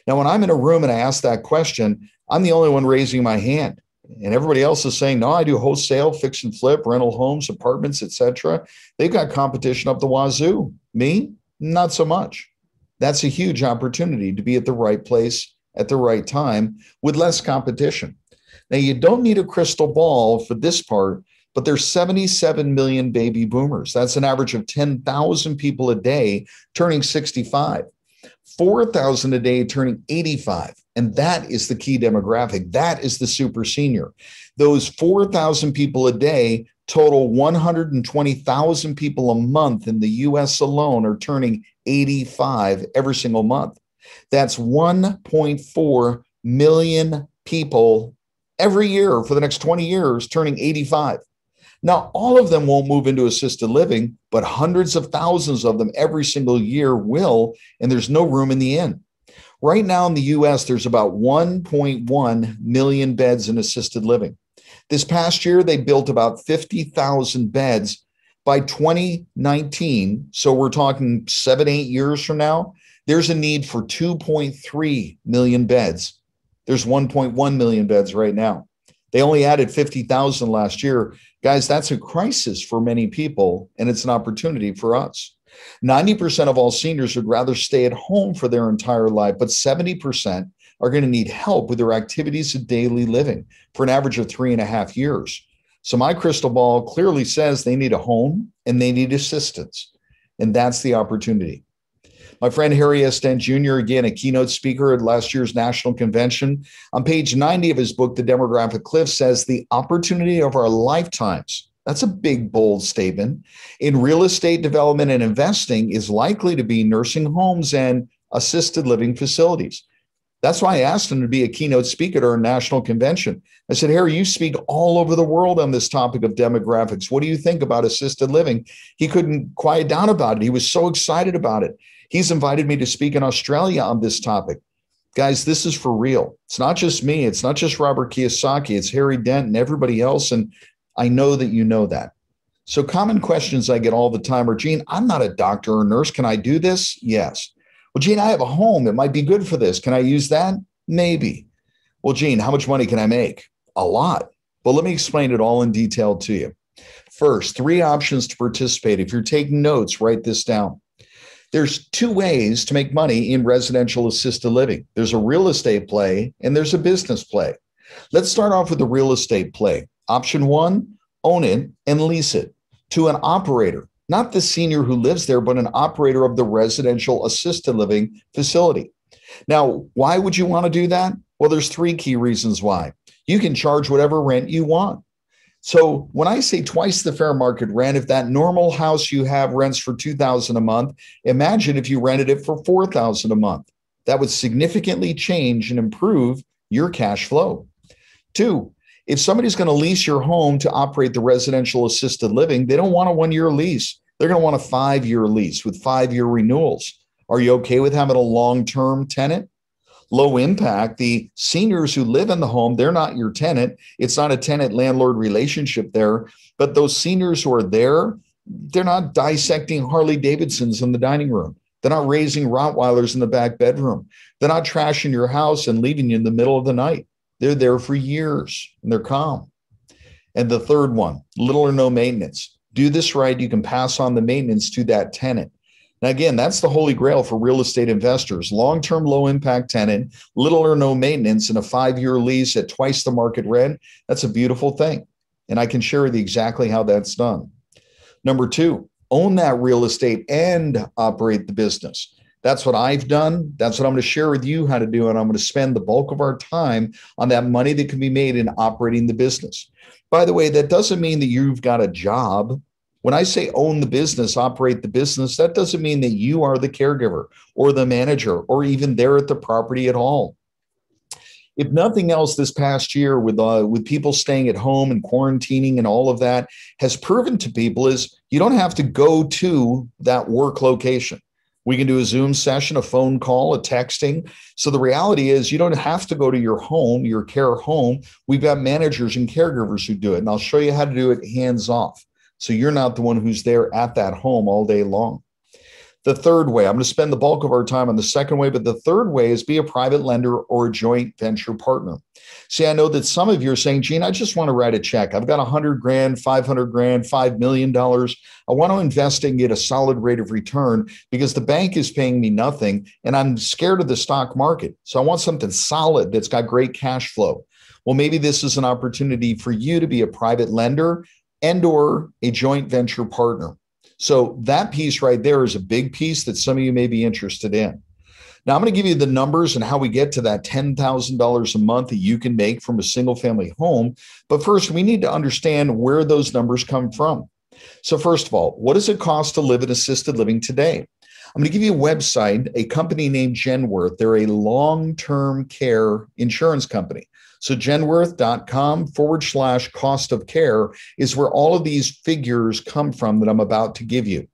Now, when I'm in a room and I ask that question, I'm the only one raising my hand. And everybody else is saying, no, I do wholesale, fix and flip, rental homes, apartments, etc. They've got competition up the wazoo. Me, not so much. That's a huge opportunity to be at the right place at the right time with less competition. Now, you don't need a crystal ball for this part, but there's 77 million baby boomers. That's an average of 10,000 people a day turning 65, 4,000 a day turning 85. And that is the key demographic. That is the super senior. Those 4,000 people a day total 120,000 people a month in the US alone are turning 85 every single month. That's 1.4 million people every year for the next 20 years turning 85. Now, all of them won't move into assisted living, but hundreds of thousands of them every single year will, and there's no room in the inn. Right now in the US, there's about 1.1 million beds in assisted living. This past year, they built about 50,000 beds. By 2019, so we're talking 7-8 years from now, there's a need for 2.3 million beds. There's 1.1 million beds right now. They only added 50,000 last year. Guys, that's a crisis for many people, and it's an opportunity for us. 90% of all seniors would rather stay at home for their entire life, but 70% are going to need help with their activities of daily living for an average of 3.5 years. So my crystal ball clearly says they need a home and they need assistance, and that's the opportunity. My friend Harry S. Dent Jr., again, a keynote speaker at last year's national convention, on page 90 of his book, The Demographic Cliff, says the opportunity of our lifetimes. That's a big, bold statement. In real estate development and investing is likely to be nursing homes and assisted living facilities. That's why I asked him to be a keynote speaker at our national convention. I said, Harry, you speak all over the world on this topic of demographics. What do you think about assisted living? He couldn't quiet down about it. He was so excited about it. He's invited me to speak in Australia on this topic. Guys, this is for real. It's not just me. It's not just Robert Kiyosaki. It's Harry Dent and everybody else. And I know that you know that. So common questions I get all the time are, Gene, I'm not a doctor or nurse. Can I do this? Yes. Well, Gene, I have a home. It might be good for this. Can I use that? Maybe. Well, Gene, how much money can I make? A lot. But let me explain it all in detail to you. First, 3 options to participate. If you're taking notes, write this down. There's 2 ways to make money in residential assisted living. There's a real estate play and there's a business play. Let's start off with the real estate play. Option 1, own it and lease it to an operator, not the senior who lives there, but an operator of the residential assisted living facility. Now, why would you want to do that? Well, there's 3 key reasons why. You can charge whatever rent you want. So when I say twice the fair market rent, if that normal house you have rents for $2,000 a month, imagine if you rented it for $4,000 a month. That would significantly change and improve your cash flow. 2, if somebody's going to lease your home to operate the residential assisted living, they don't want a 1-year lease. They're going to want a 5-year lease with 5-year renewals. Are you okay with having a long-term tenant? Low impact, the seniors who live in the home, they're not your tenant. It's not a tenant-landlord relationship there. But those seniors who are there, they're not dissecting Harley Davidsons in the dining room. They're not raising Rottweilers in the back bedroom. They're not trashing your house and leaving you in the middle of the night. They're there for years, and they're calm. And the third one, little or no maintenance. Do this right, you can pass on the maintenance to that tenant. Now, again, that's the holy grail for real estate investors. Long-term, low-impact tenant, little or no maintenance, and a 5-year lease at twice the market rent. That's a beautiful thing. And I can share with you exactly how that's done. Number 2, own that real estate and operate the business. That's what I've done. That's what I'm going to share with you how to do. And I'm going to spend the bulk of our time on that money that can be made in operating the business. By the way, that doesn't mean that you've got a job. When I say own the business, operate the business, that doesn't mean that you are the caregiver or the manager or even there at the property at all. If nothing else, this past year with people staying at home and quarantining and all of that has proven to people is you don't have to go to that work location. We can do a Zoom session, a phone call, a texting. So the reality is you don't have to go to your home, your care home. We've got managers and caregivers who do it. And I'll show you how to do it hands off. So you're not the one who's there at that home all day long. The third way, I'm going to spend the bulk of our time on the second way, but the third way is be a private lender or a joint venture partner. See, I know that some of you are saying, Gene, I just want to write a check. I've got 100 grand, 500 grand, $5 million. I want to invest and get a solid rate of return because the bank is paying me nothing and I'm scared of the stock market. So I want something solid that's got great cash flow. Well, maybe this is an opportunity for you to be a private lender and or a joint venture partner. So that piece right there is a big piece that some of you may be interested in. Now, I'm going to give you the numbers and how we get to that $10,000 a month that you can make from a single family home. But first, we need to understand where those numbers come from. So first of all, what does it cost to live in assisted living today? I'm going to give you a website, a company named Genworth. They're a long-term care insurance company. So genworth.com/cost of care is where all of these figures come from that I'm about to give you.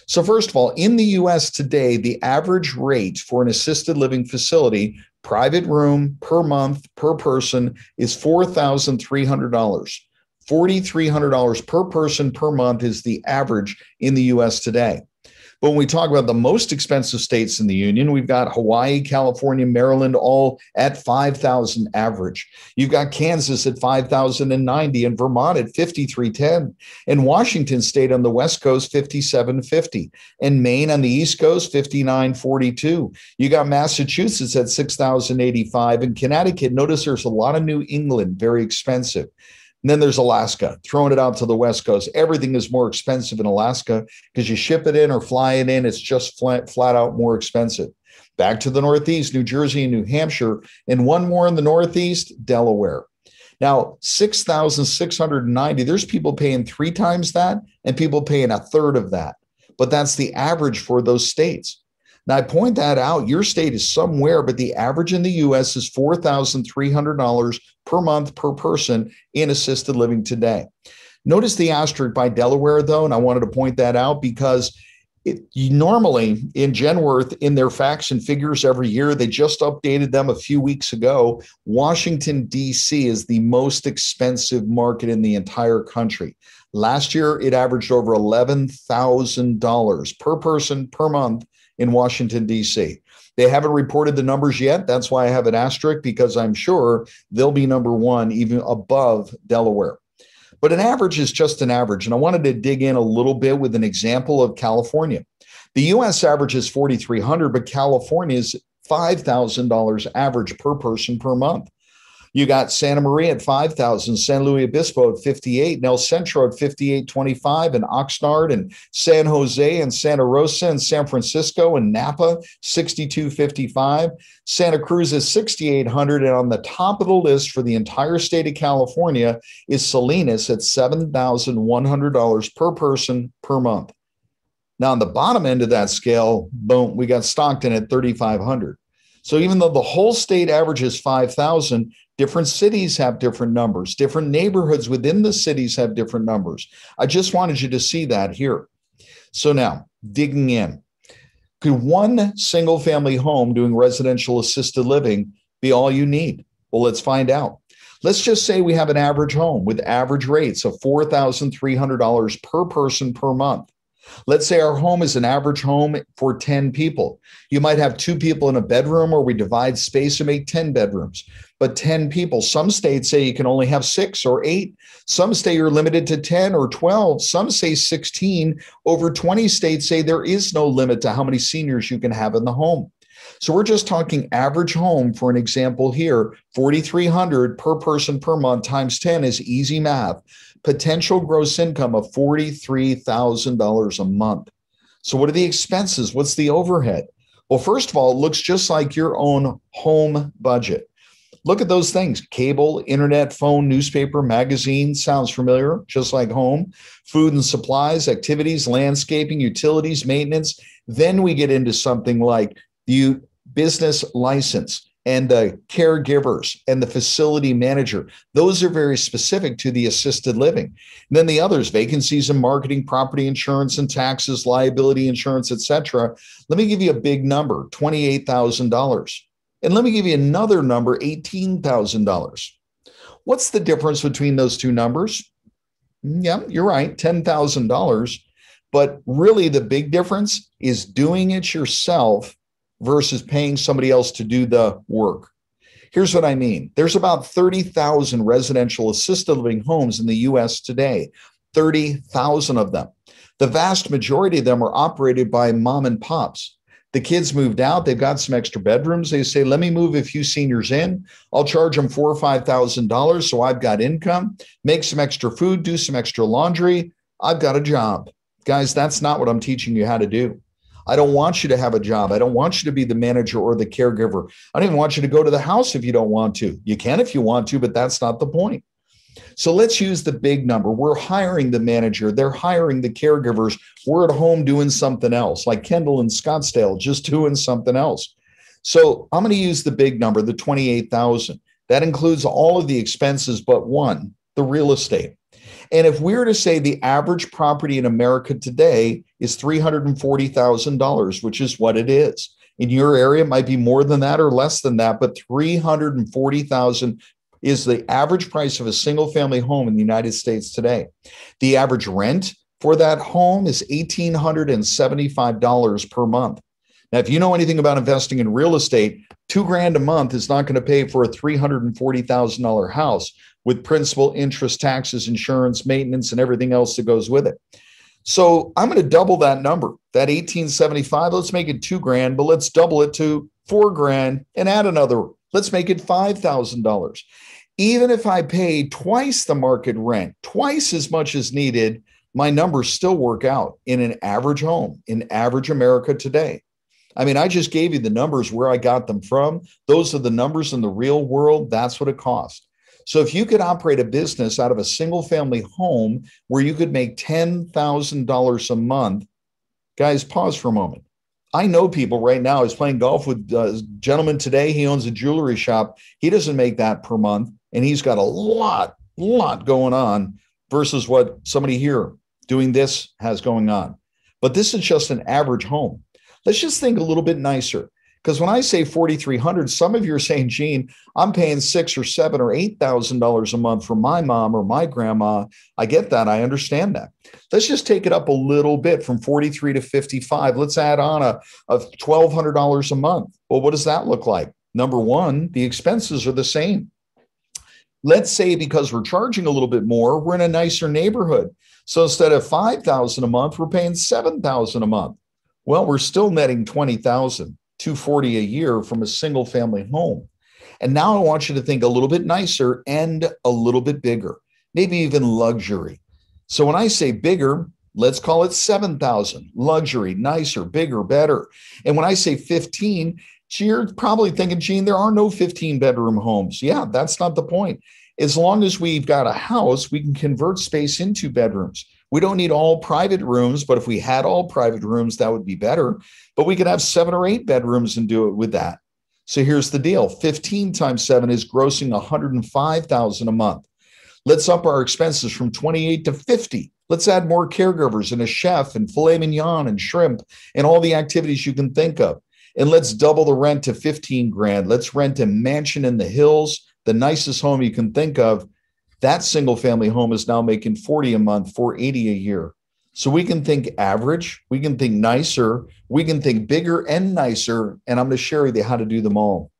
So first of all, in the US today, the average rate for an assisted living facility, private room per month per person, is $4,300. $4,300 per person per month is the average in the US today. But when we talk about the most expensive states in the union, we've got Hawaii, California, Maryland, all at $5,000 average. You've got Kansas at $5,090 and Vermont at $5,310 and Washington State on the West Coast, $5,750 and Maine on the East Coast, $5,942. You got Massachusetts at $6,085 and Connecticut. Notice there's a lot of New England, very expensive. And then there's Alaska, throwing it out to the West Coast. Everything is more expensive in Alaska because you ship it in or fly it in. It's just flat out more expensive. Back to the Northeast, New Jersey and New Hampshire, and one more in the Northeast, Delaware. Now, $6,690, there's people paying 3 times that and people paying a third of that. But that's the average for those states. Now, I point that out. Your state is somewhere, but the average in the U.S. is $4,300 per month per person in assisted living today. Notice the asterisk by Delaware, though, and I wanted to point that out because normally in Genworth, in their facts and figures every year, they just updated them a few weeks ago. Washington, D.C. is the most expensive market in the entire country. Last year, it averaged over $11,000 per person per month in Washington, D.C. They haven't reported the numbers yet. That's why I have an asterisk, because I'm sure they'll be number one, even above Delaware. But an average is just an average. And I wanted to dig in a little bit with an example of California. The U.S. average is $4,300, but California is $5,000 average per person per month. You got Santa Maria at $5,000, San Luis Obispo at $58,000, and El Centro at $5,825, and Oxnard and San Jose and Santa Rosa and San Francisco and Napa, $6,255. Santa Cruz is $6,800, and on the top of the list for the entire state of California is Salinas at $7,100 per person per month. Now, on the bottom end of that scale, boom, we got Stockton at $3,500. So even though the whole state average is $5,000, different cities have different numbers. Different neighborhoods within the cities have different numbers. I just wanted you to see that here. So now, digging in. Could one single family home doing residential assisted living be all you need? Well, let's find out. Let's just say we have an average home with average rates of $4,300 per person per month. Let's say our home is an average home for 10 people. You might have 2 people in a bedroom, or we divide space and make 10 bedrooms. But 10 people, some states say you can only have 6 or 8. Some say you're limited to 10 or 12. Some say 16. Over 20 states say there is no limit to how many seniors you can have in the home. So we're just talking average home for an example here. $4,300 per person per month times 10 is easy math. Potential gross income of $43,000 a month. So what are the expenses? What's the overhead? Well, first of all, it looks just like your own home budget. Look at those things: cable, internet, phone, newspaper, magazine. Sounds familiar, just like home. Food and supplies, activities, landscaping, utilities, maintenance. Then we get into something like the business license. and the caregivers and the facility manager. Those are very specific to the assisted living. And then the others, vacancies and marketing, property insurance and taxes, liability insurance, etc. Let me give you a big number, $28,000. And let me give you another number, $18,000. What's the difference between those two numbers? Yeah, you're right, $10,000. But really the big difference is doing it yourself versus paying somebody else to do the work. Here's what I mean. There's about 30,000 residential assisted living homes in the US today, 30,000 of them. The vast majority of them are operated by mom and pops. The kids moved out. They've got some extra bedrooms. They say, let me move a few seniors in. I'll charge them $4,000 or $5,000 so I've got income, make some extra food, do some extra laundry. I've got a job. Guys, that's not what I'm teaching you how to do. I don't want you to have a job. I don't want you to be the manager or the caregiver. I don't even want you to go to the house if you don't want to. You can if you want to, but that's not the point. So let's use the big number. We're hiring the manager. They're hiring the caregivers. We're at home doing something else, like Kendall and Scottsdale, just doing something else. So I'm going to use the big number, the 28,000. That includes all of the expenses but one, the real estate. And if we were to say the average property in America today is $340,000, which is what it is. In your area, it might be more than that or less than that, but $340,000 is the average price of a single family home in the United States today. The average rent for that home is $1,875 per month. Now, if you know anything about investing in real estate, $2,000 a month is not going to pay for a $340,000 house with principal, interest, taxes, insurance, maintenance, and everything else that goes with it. So I'm going to double that number, that $1,875. Let's make it $2,000, but let's double it to $4,000 and add another. Let's make it $5,000. Even if I pay twice the market rent, twice as much as needed, my numbers still work out in an average home, in average America today. I mean, I just gave you the numbers where I got them from. Those are the numbers in the real world. That's what it costs. So if you could operate a business out of a single family home where you could make $10,000 a month, guys, pause for a moment. I know people right now. I was playing golf with a gentleman today. He owns a jewelry shop. He doesn't make that per month, and he's got a lot going on versus what somebody here doing this has going on. But this is just an average home. Let's just think a little bit nicer. Because when I say $4,300, some of you are saying, Gene, I'm paying $6,000 or $7,000 or $8,000 a month for my mom or my grandma. I get that. I understand that. Let's just take it up a little bit from 43 to 55. Let's add on a $1,200 a month. Well, what does that look like? Number one, the expenses are the same. Let's say because we're charging a little bit more, we're in a nicer neighborhood. So instead of $5,000 a month, we're paying $7,000 a month. Well, we're still netting $20,000. $240 a year from a single family home. And now I want you to think a little bit nicer and a little bit bigger, maybe even luxury. So when I say bigger, let's call it 7,000, luxury, nicer, bigger, better. And when I say 15, you're probably thinking, Gene, there are no 15-bedroom homes. Yeah, that's not the point. As long as we've got a house, we can convert space into bedrooms. We don't need all private rooms, but if we had all private rooms, that would be better. But we could have 7 or 8 bedrooms and do it with that. So here's the deal. 15 times 7 is grossing $105,000 a month. Let's up our expenses from 28 to 50. Let's add more caregivers and a chef and filet mignon and shrimp and all the activities you can think of. And let's double the rent to $15,000. Let's rent a mansion in the hills, the nicest home you can think of. That single family home is now making $40 a month, $480 a year. So we can think average, we can think nicer, we can think bigger and nicer, and I'm going to share with you how to do them all.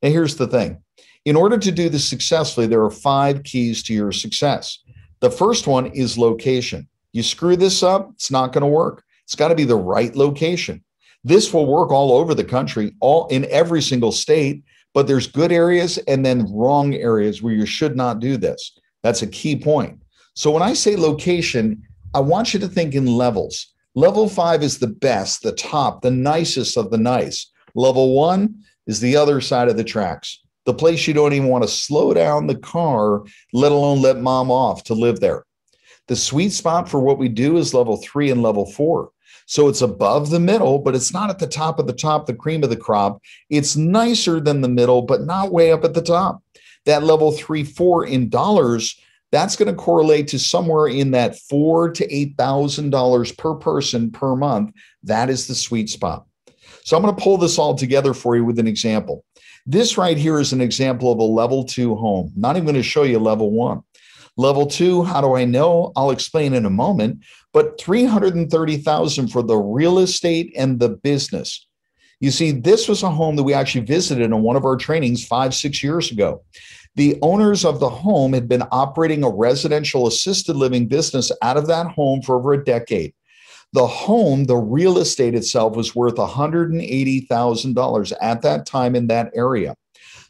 Now, here's the thing. In order to do this successfully, there are 5 keys to your success. The first one is location. You screw this up, it's not going to work. It's got to be the right location. This will work all over the country, all in every single state. But there's good areas and then wrong areas where you should not do this. That's a key point. So when I say location, I want you to think in levels. Level 5 is the best, the top, the nicest of the nice. Level 1 is the other side of the tracks, the place you don't even want to slow down the car, let alone let mom off to live there. The sweet spot for what we do is level 3 and level 4. So it's above the middle, but it's not at the top of the top, the cream of the crop. It's nicer than the middle, but not way up at the top. That level 3, 4 in dollars, that's going to correlate to somewhere in that $4,000 to $8,000 per person per month. That is the sweet spot. So I'm going to pull this all together for you with an example. This right here is an example of a level 2 home. Not even going to show you level 1. Level 2, how do I know? I'll explain in a moment, but $330,000 for the real estate and the business. You see, this was a home that we actually visited in one of our trainings 5, 6 years ago. The owners of the home had been operating a residential assisted living business out of that home for over a decade. The home, the real estate itself, was worth $180,000 at that time in that area.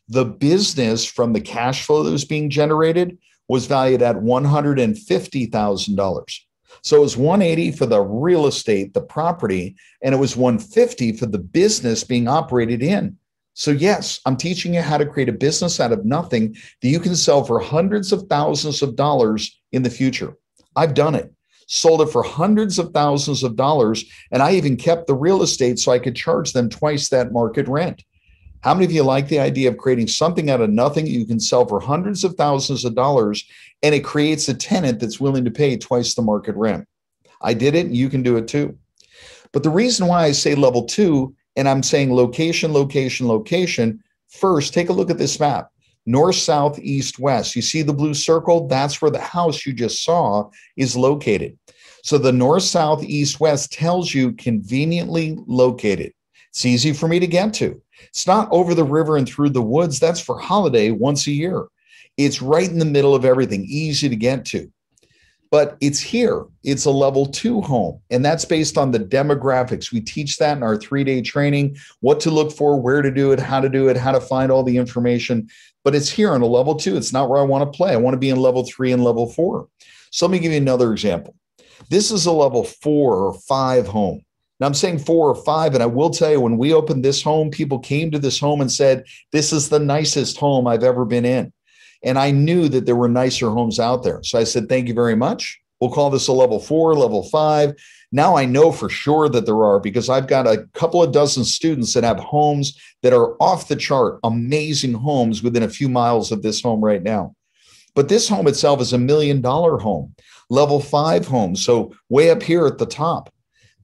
The business, from the cash flow that was being generated, was valued at $150,000. So it was $180,000 for the real estate, the property, and it was $150,000 for the business being operated in. So yes, I'm teaching you how to create a business out of nothing that you can sell for hundreds of thousands of dollars in the future. I've done it, sold it for hundreds of thousands of dollars, and I even kept the real estate so I could charge them twice that market rent. How many of you like the idea of creating something out of nothing you can sell for hundreds of thousands of dollars, and it creates a tenant that's willing to pay twice the market rent? I did it, and you can do it too. But the reason why I say level 2, and I'm saying location, location, location, first, take a look at this map. North, south, east, west. You see the blue circle? That's where the house you just saw is located. So the north, south, east, west tells you conveniently located. It's easy for me to get to. It's not over the river and through the woods. That's for holiday once a year. It's right in the middle of everything, easy to get to. But it's here. It's a level 2 home, and that's based on the demographics. We teach that in our 3-day training, what to look for, where to do it, how to find all the information. But it's here on a level 2. It's not where I want to play. I want to be in level 3 and level 4. So let me give you another example. This is a level 4 or 5 home. Now I'm saying 4 or 5, and I will tell you, when we opened this home, people came to this home and said, this is the nicest home I've ever been in. And I knew that there were nicer homes out there. So I said, thank you very much. We'll call this a level 4, level 5. Now I know for sure that there are, because I've got a couple of dozen students that have homes that are off the chart, amazing homes within a few miles of this home right now. But this home itself is $1 million home, level 5 home. So way up here at the top.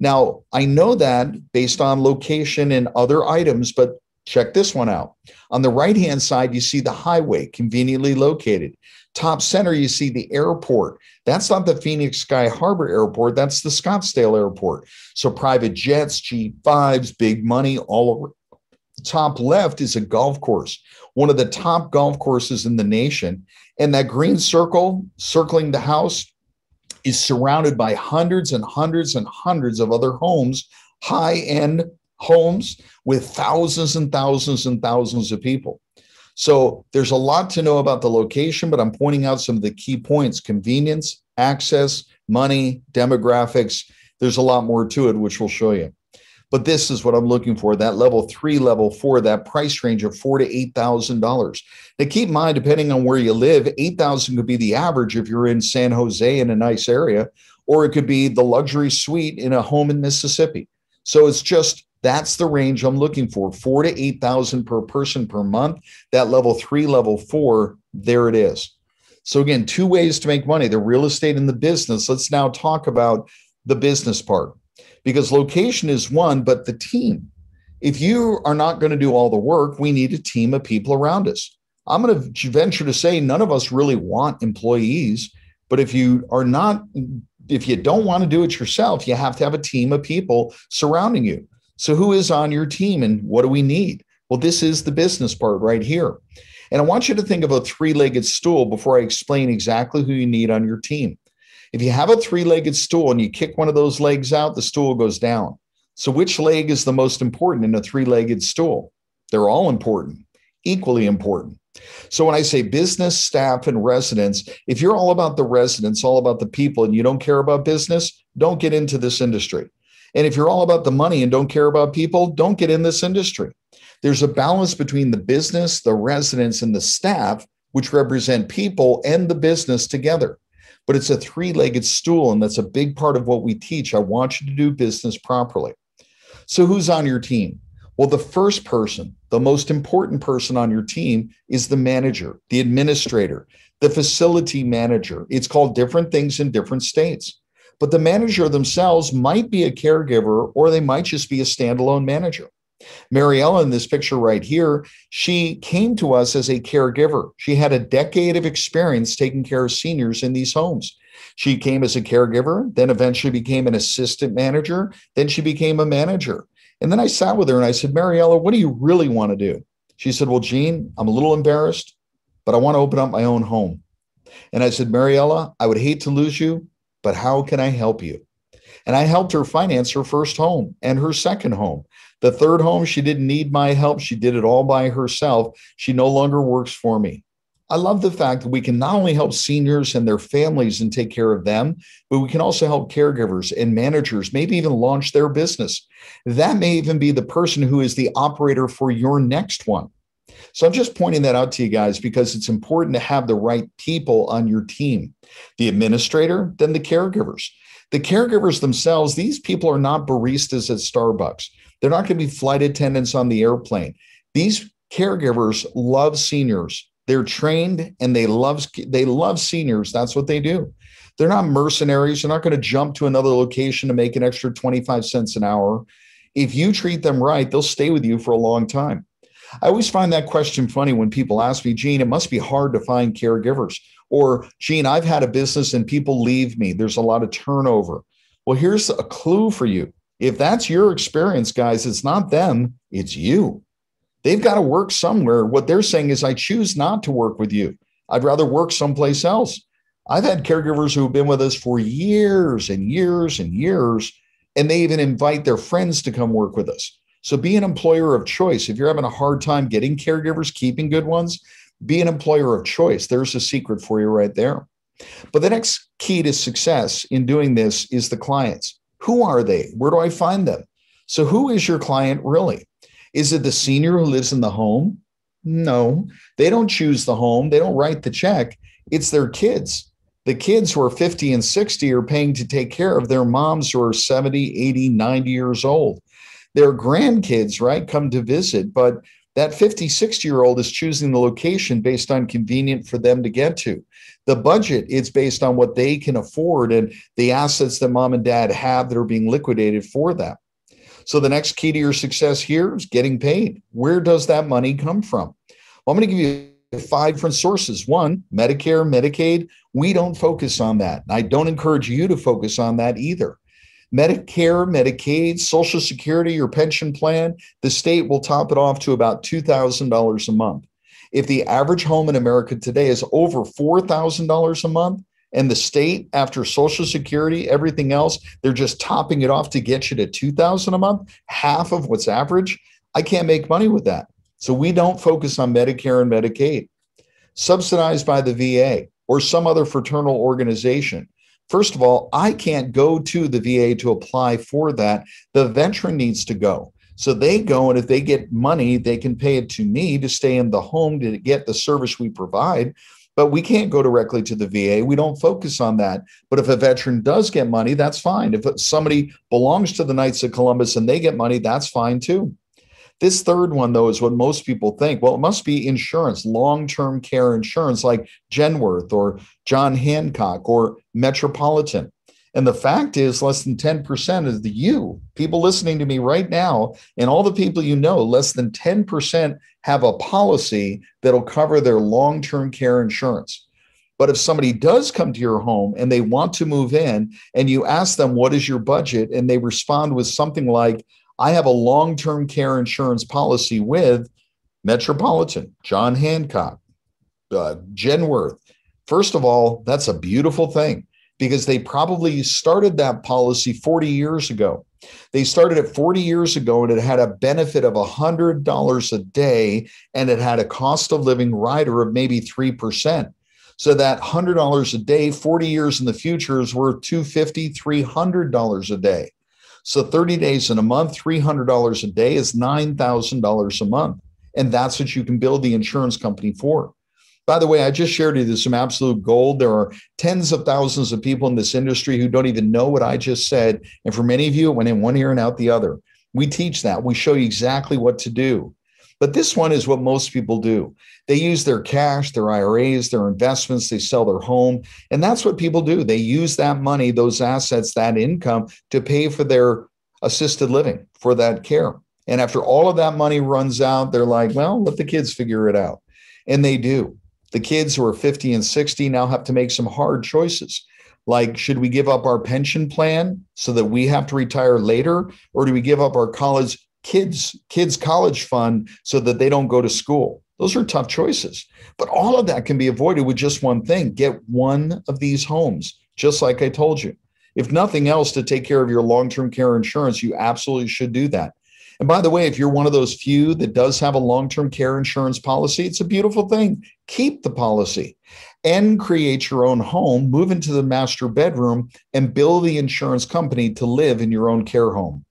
Now, I know that based on location and other items, but check this one out. On the right-hand side, you see the highway, conveniently located. Top center, you see the airport. That's not the Phoenix Sky Harbor Airport. That's the Scottsdale Airport. So private jets, G5s, big money all over. Top left is a golf course, one of the top golf courses in the nation. And that green circle circling the house is surrounded by hundreds and hundreds and hundreds of other homes, high-end homes with thousands and thousands and thousands of people. So there's a lot to know about the location, but I'm pointing out some of the key points: convenience, access, money, demographics. There's a lot more to it, which we'll show you. But this is what I'm looking for, that level 3, level 4, that price range of $4,000 to $8,000. Now, keep in mind, depending on where you live, $8,000 could be the average if you're in San Jose in a nice area, or it could be the luxury suite in a home in Mississippi. So it's just, that's the range I'm looking for, $4,000 to $8,000 per person per month. That level 3, level 4, there it is. So again, 2 ways to make money, the real estate and the business. Let's now talk about the business part, because location is one, but the team. If you are not going to do all the work, we need a team of people around us. I'm going to venture to say none of us really want employees, but if you don't want to do it yourself, you have to have a team of people surrounding you. So who is on your team and what do we need? Well, this is the business part right here. And I want you to think of a 3-legged stool before I explain exactly who you need on your team. If you have a 3-legged stool and you kick one of those legs out, the stool goes down. So which leg is the most important in a 3-legged stool? They're all important, equally important. So when I say business, staff, and residents, if you're all about the residents, all about the people, and you don't care about business, don't get into this industry. And if you're all about the money and don't care about people, don't get in this industry. There's a balance between the business, the residents, and the staff, which represent people and the business together. but it's a three-legged stool, and that's a big part of what we teach. I want you to do business properly. So who's on your team? Well, the first person, the most important person on your team is the manager, the administrator, the facility manager. It's called different things in different states. But the manager themselves might be a caregiver, or they might just be a standalone manager. Mariella, in this picture right here, she came to us as a caregiver. She had a decade of experience taking care of seniors in these homes. She came as a caregiver, then eventually became an assistant manager, then she became a manager. And then I sat with her and I said, Mariella, what do you really want to do? She said, well, Gene, I'm a little embarrassed, but I want to open up my own home. And I said, Mariella, I would hate to lose you, but how can I help you? And I helped her finance her first home and her second home. The third home, she didn't need my help. She did it all by herself. She no longer works for me. I love the fact that we can not only help seniors and their families and take care of them, but we can also help caregivers and managers, maybe even launch their business. That may even be the person who is the operator for your next one. So I'm just pointing that out to you guys because it's important to have the right people on your team. The administrator, then the caregivers. The caregivers themselves, these people are not baristas at Starbucks. They're not going to be flight attendants on the airplane. These caregivers love seniors. They're trained and they love seniors. That's what they do. They're not mercenaries. They're not going to jump to another location to make an extra 25 cents an hour. If you treat them right, they'll stay with you for a long time. I always find that question funny when people ask me, Gene, it must be hard to find caregivers. Or, Gene, I've had a business and people leave me. There's a lot of turnover. Well, here's a clue for you. If that's your experience, guys, it's not them, it's you. They've got to work somewhere. What they're saying is, I choose not to work with you. I'd rather work someplace else. I've had caregivers who have been with us for years and years and years, and they even invite their friends to come work with us. So be an employer of choice. If you're having a hard time getting caregivers, keeping good ones, be an employer of choice. There's a secret for you right there. But the next key to success in doing this is the clients. Who are they? Where do I find them? So who is your client really? Is it the senior who lives in the home? No, they don't choose the home. They don't write the check. It's their kids. The kids who are 50 and 60 are paying to take care of their moms who are 70, 80, 90 years old. Their grandkids, right, come to visit, but that 50, 60-year-old is choosing the location based on convenient for them to get to. The budget, it's based on what they can afford and the assets that mom and dad have that are being liquidated for them. So the next key to your success here is getting paid. Where does that money come from? Well, I'm going to give you 5 different sources. One, Medicare, Medicaid. We don't focus on that. I don't encourage you to focus on that either. Medicare, Medicaid, Social Security, or pension plan, the state will top it off to about $2,000 a month. If the average home in America today is over $4,000 a month, and the state, after Social Security, everything else, they're just topping it off to get you to $2,000 a month, half of what's average, I can't make money with that. So we don't focus on Medicare and Medicaid. Subsidized by the VA or some other fraternal organization. First of all, I can't go to the VA to apply for that. The veteran needs to go. So they go, and if they get money, they can pay it to me to stay in the home to get the service we provide. But we can't go directly to the VA. We don't focus on that. But if a veteran does get money, that's fine. If somebody belongs to the Knights of Columbus and they get money, that's fine too. This third one, though, is what most people think. Well, it must be insurance, long-term care insurance like Genworth or John Hancock or Metropolitan. And the fact is less than 10% of you, people listening to me right now, and all the people you know, less than 10% have a policy that'll cover their long-term care insurance. But if somebody does come to your home and they want to move in and you ask them, what is your budget? And they respond with something like, I have a long-term care insurance policy with Metropolitan, John Hancock, Genworth. First of all, that's a beautiful thing because they probably started that policy 40 years ago. They started it 40 years ago and it had a benefit of $100 a day and it had a cost of living rider of maybe 3%. So that $100 a day, 40 years in the future is worth $250, $300 a day. So 30 days in a month, $300 a day is $9,000 a month. And that's what you can build the insurance company for. By the way, I just shared with you some absolute gold. There are tens of thousands of people in this industry who don't even know what I just said. And for many of you, it went in one ear and out the other. We teach that. We show you exactly what to do. But this one is what most people do. They use their cash, their IRAs, their investments, they sell their home. And that's what people do. They use that money, those assets, that income to pay for their assisted living, for that care. And after all of that money runs out, they're like, well, let the kids figure it out. And they do. The kids who are 50 and 60 now have to make some hard choices. Like, should we give up our pension plan so that we have to retire later? Or do we give up our kids' college fund so that they don't go to school? Those are tough choices. But all of that can be avoided with just one thing. Get one of these homes, just like I told you. If nothing else, to take care of your long-term care insurance, you absolutely should do that. And by the way, if you're one of those few that does have a long-term care insurance policy, it's a beautiful thing. Keep the policy and create your own home, move into the master bedroom, and bill the insurance company to live in your own care home.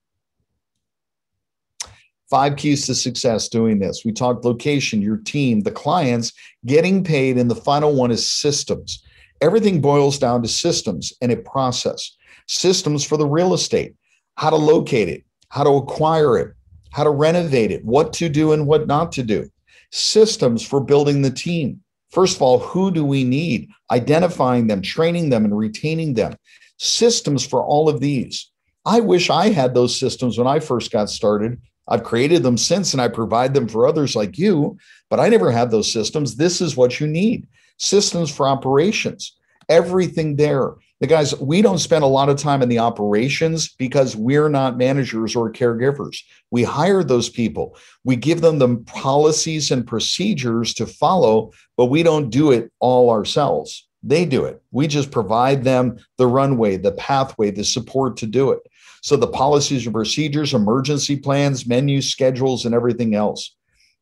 5 keys to success doing this. We talked location, your team, the clients, getting paid, and the final one is systems. Everything boils down to systems and a process. Systems for the real estate, how to locate it, how to acquire it, how to renovate it, what to do and what not to do. Systems for building the team. First of all, who do we need? Identifying them, training them, and retaining them. Systems for all of these. I wish I had those systems when I first got started. I've created them since, and I provide them for others like you, but I never had those systems. This is what you need. Systems for operations, everything there. The guys, we don't spend a lot of time in the operations because we're not managers or caregivers. We hire those people. We give them the policies and procedures to follow, but we don't do it all ourselves. They do it. We just provide them the runway, the pathway, the support to do it. So the policies and procedures, emergency plans, menus, schedules, and everything else.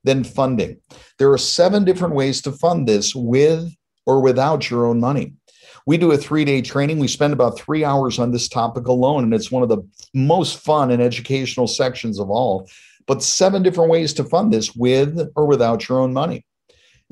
Then funding. There are 7 different ways to fund this with or without your own money. We do a 3-day training. We spend about 3 hours on this topic alone, and it's one of the most fun and educational sections of all. But 7 different ways to fund this with or without your own money.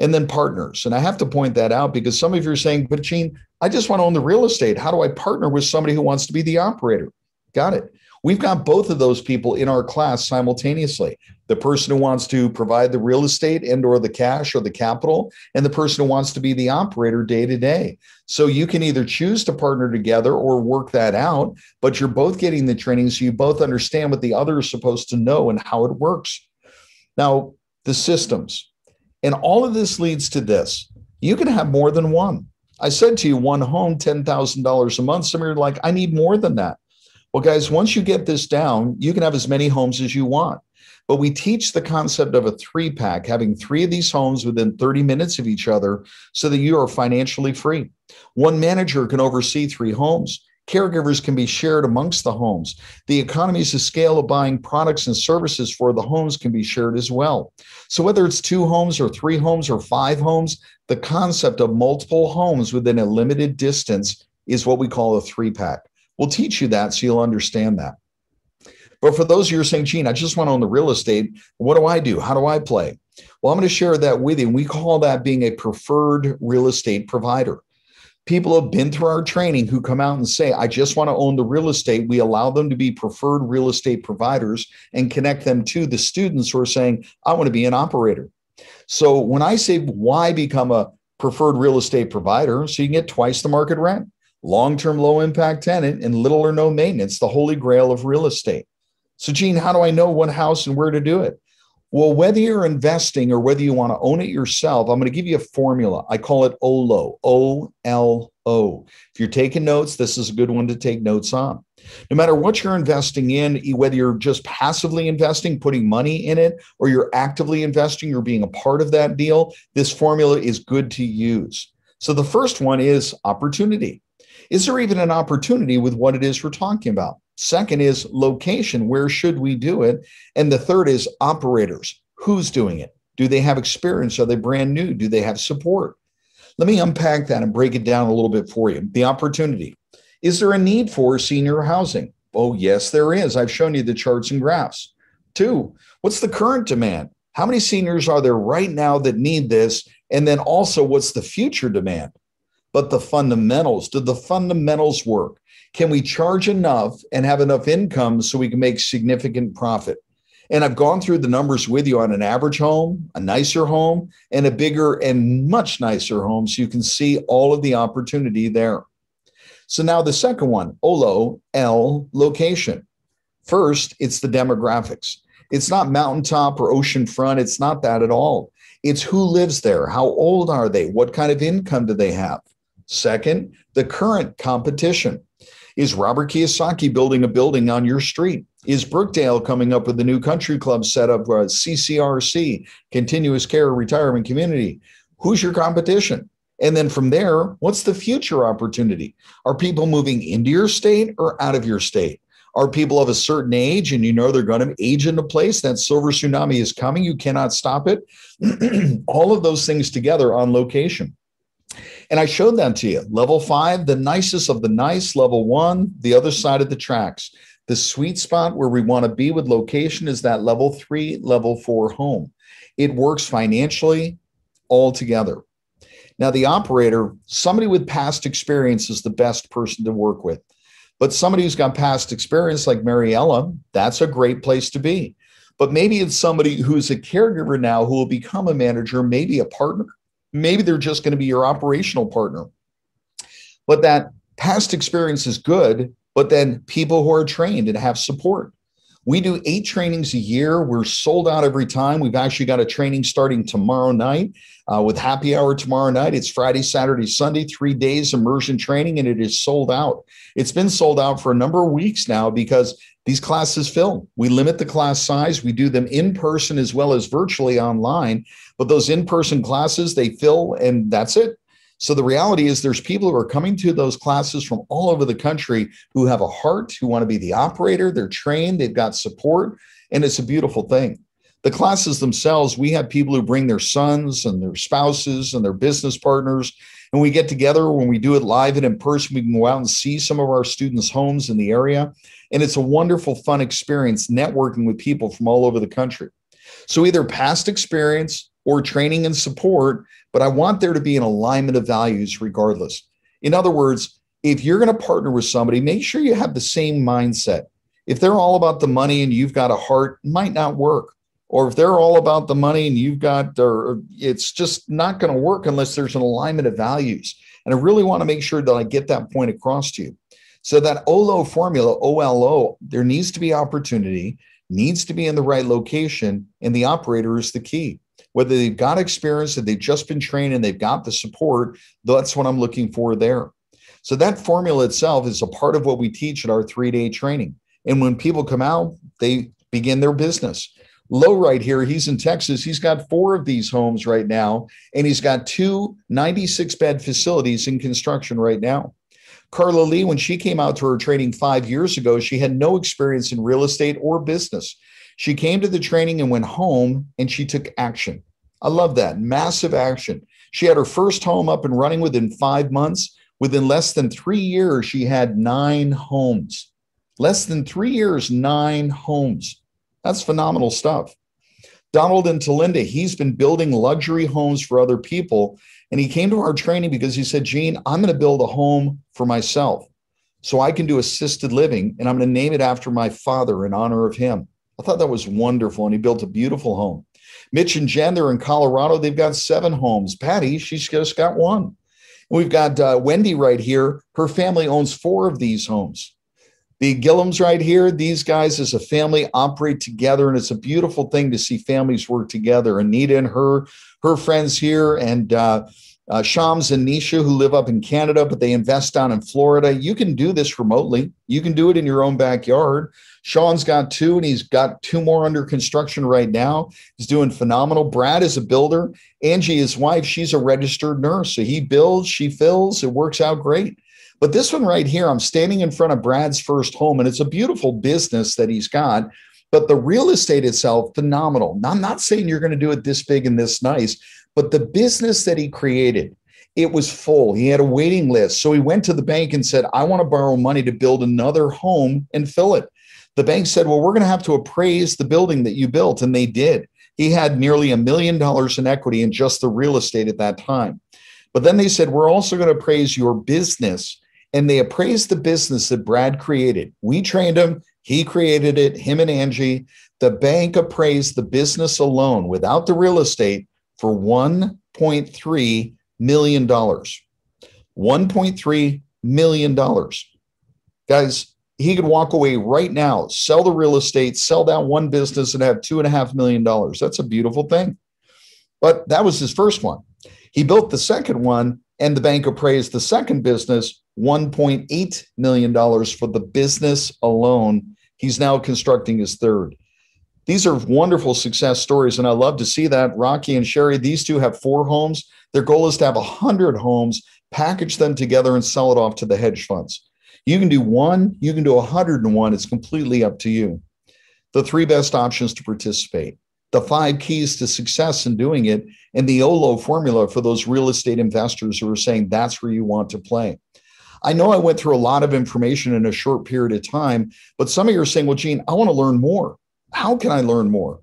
And then partners. And I have to point that out because some of you are saying, but Gene, I just want to own the real estate. How do I partner with somebody who wants to be the operator? Got it. We've got both of those people in our class simultaneously. The person who wants to provide the real estate and or the cash or the capital, and the person who wants to be the operator day to day. So you can either choose to partner together or work that out, but you're both getting the training so you both understand what the other is supposed to know and how it works. Now, the systems. And all of this leads to this. You can have more than one. I said to you, one home, $10,000 a month. Some of you are like, I need more than that. Well, guys, once you get this down, you can have as many homes as you want. But we teach the concept of a 3-pack, having 3 of these homes within 30 minutes of each other so that you are financially free. One manager can oversee 3 homes. Caregivers can be shared amongst the homes. The economies of scale of buying products and services for the homes can be shared as well. So whether it's 2 homes or 3 homes or 5 homes, the concept of multiple homes within a limited distance is what we call a 3-pack. We'll teach you that so you'll understand that. But for those of you who are saying, Gene, I just want to own the real estate, what do I do? How do I play? Well, I'm going to share that with you. And we call that being a preferred real estate provider. People have been through our training who come out and say, I just want to own the real estate. We allow them to be preferred real estate providers and connect them to the students who are saying, I want to be an operator. So when I say why become a preferred real estate provider, so you can get twice the market rent, long-term low-impact tenant, and little or no maintenance, the holy grail of real estate. So, Gene, how do I know what house and where to do it? Well, whether you're investing or whether you want to own it yourself, I'm going to give you a formula. I call it OLO, O-L-O. If you're taking notes, this is a good one to take notes on. No matter what you're investing in, whether you're just passively investing, putting money in it, or you're actively investing, you're being a part of that deal, this formula is good to use. So the first one is opportunity. Is there even an opportunity with what it is we're talking about? Second is location. Where should we do it? And the third is operators. Who's doing it? Do they have experience? Are they brand new? Do they have support? Let me unpack that and break it down a little bit for you. The opportunity. Is there a need for senior housing? Oh, yes, there is. I've shown you the charts and graphs. 2, what's the current demand? How many seniors are there right now that need this? And then also, what's the future demand? But the fundamentals, do the fundamentals work? Can we charge enough and have enough income so we can make significant profit? And I've gone through the numbers with you on an average home, a nicer home, and a bigger and much nicer home. So you can see all of the opportunity there. So now the second one, OLO, L, location. First, it's the demographics. It's not mountaintop or oceanfront. It's not that at all. It's who lives there. How old are they? What kind of income do they have? Second, the current competition. Is Robert Kiyosaki building a building on your street? Is Brookdale coming up with a new country club setup, CCRC, continuous care retirement community? Who's your competition? And then from there, what's the future opportunity? Are people moving into your state or out of your state? Are people of a certain age and you know they're going to age into place? That silver tsunami is coming. You cannot stop it. All of those things together on location. And I showed that to you. Level 5, the nicest of the nice. Level 1, the other side of the tracks. The sweet spot where we want to be with location is that level 3, level 4 home. It works financially all together. Now, the operator, somebody with past experience is the best person to work with. But somebody who's got past experience like Mariella, that's a great place to be. But maybe it's somebody who's a caregiver now who will become a manager, maybe a partner. Maybe they're just going to be your operational partner. But that past experience is good, but then people who are trained and have support. We do 8 trainings a year. We're sold out every time. We've actually got a training starting tomorrow night with happy hour tomorrow night. It's Friday, Saturday, Sunday, 3 days immersion training, and it is sold out. It's been sold out for a number of weeks now because these classes fill. We limit the class size. We do them in person as well as virtually online. But those in-person classes, they fill, and that's it. So the reality is there's people who are coming to those classes from all over the country who have a heart, who want to be the operator. They're trained, they've got support, and it's a beautiful thing. The classes themselves, we have people who bring their sons and their spouses and their business partners, and we get together. When we do it live and in person, we can go out and see some of our students' homes in the area, and it's a wonderful, fun experience networking with people from all over the country. So either past experience or training and support, but I want there to be an alignment of values regardless. In other words, if you're going to partner with somebody, make sure you have the same mindset. If they're all about the money and you've got a heart, it might not work. Or if they're all about the money and you've got, or it's just not going to work unless there's an alignment of values. And I really want to make sure that I get that point across to you. So that OLO formula, OLO, there needs to be opportunity, needs to be in the right location, and the operator is the key. Whether they've got experience, that they've just been trained and they've got the support, that's what I'm looking for there. So that formula itself is a part of what we teach at our 3-day training. And when people come out, they begin their business. Low right here, he's in Texas. He's got 4 of these homes right now, and he's got 2 96-bed facilities in construction right now. Carla Lee, when she came out to her training 5 years ago, she had no experience in real estate or business. She came to the training and went home, and she took action. I love that. Massive action. She had her first home up and running within 5 months. Within less than 3 years, she had 9 homes. Less than 3 years, 9 homes. That's phenomenal stuff. Donald and Talinda, he's been building luxury homes for other people. And he came to our training because he said, Gene, I'm going to build a home for myself so I can do assisted living. And I'm going to name it after my father in honor of him. I thought that was wonderful. And he built a beautiful home. Mitch and Jen, they're in Colorado. They've got 7 homes. Patty, she's just got 1. We've got Wendy right here. Her family owns 4 of these homes. The Gillums right here, these guys as a family operate together, and it's a beautiful thing to see families work together. Anita and her friends here, and Shams and Nisha, who live up in Canada, but they invest down in Florida. You can do this remotely. You can do it in your own backyard. Sean's got 2, and he's got 2 more under construction right now. He's doing phenomenal. Brad is a builder. Angie, his wife, she's a registered nurse. So he builds, she fills. It works out great. But this one right here, I'm standing in front of Brad's first home, and it's a beautiful business that he's got. But the real estate itself, phenomenal. Now, I'm not saying you're going to do it this big and this nice, but the business that he created, it was full. He had a waiting list. So he went to the bank and said, I want to borrow money to build another home and fill it. The bank said, well, we're going to have to appraise the building that you built. And they did. He had nearly $1 million in equity in just the real estate at that time. But then they said, we're also going to appraise your business. And they appraised the business that Brad created. We trained him. He created it, him and Angie. The bank appraised the business alone without the real estate for $1.3 million. $1.3 million. Guys, he could walk away right now, sell the real estate, sell that one business and have $2.5 million. That's a beautiful thing. But that was his first one. He built the second one, and the bank appraised the second business $1.8 million for the business alone. He's now constructing his third. These are wonderful success stories, and I love to see that. Rocky and Sherry, these two have 4 homes. Their goal is to have 100 homes, package them together, and sell it off to the hedge funds. You can do 1, you can do 101. It's completely up to you. The 3 best options to participate, the 5 keys to success in doing it, and the OLO formula for those real estate investors who are saying that's where you want to play. I know I went through a lot of information in a short period of time, but some of you are saying, well, Gene, I want to learn more. How can I learn more?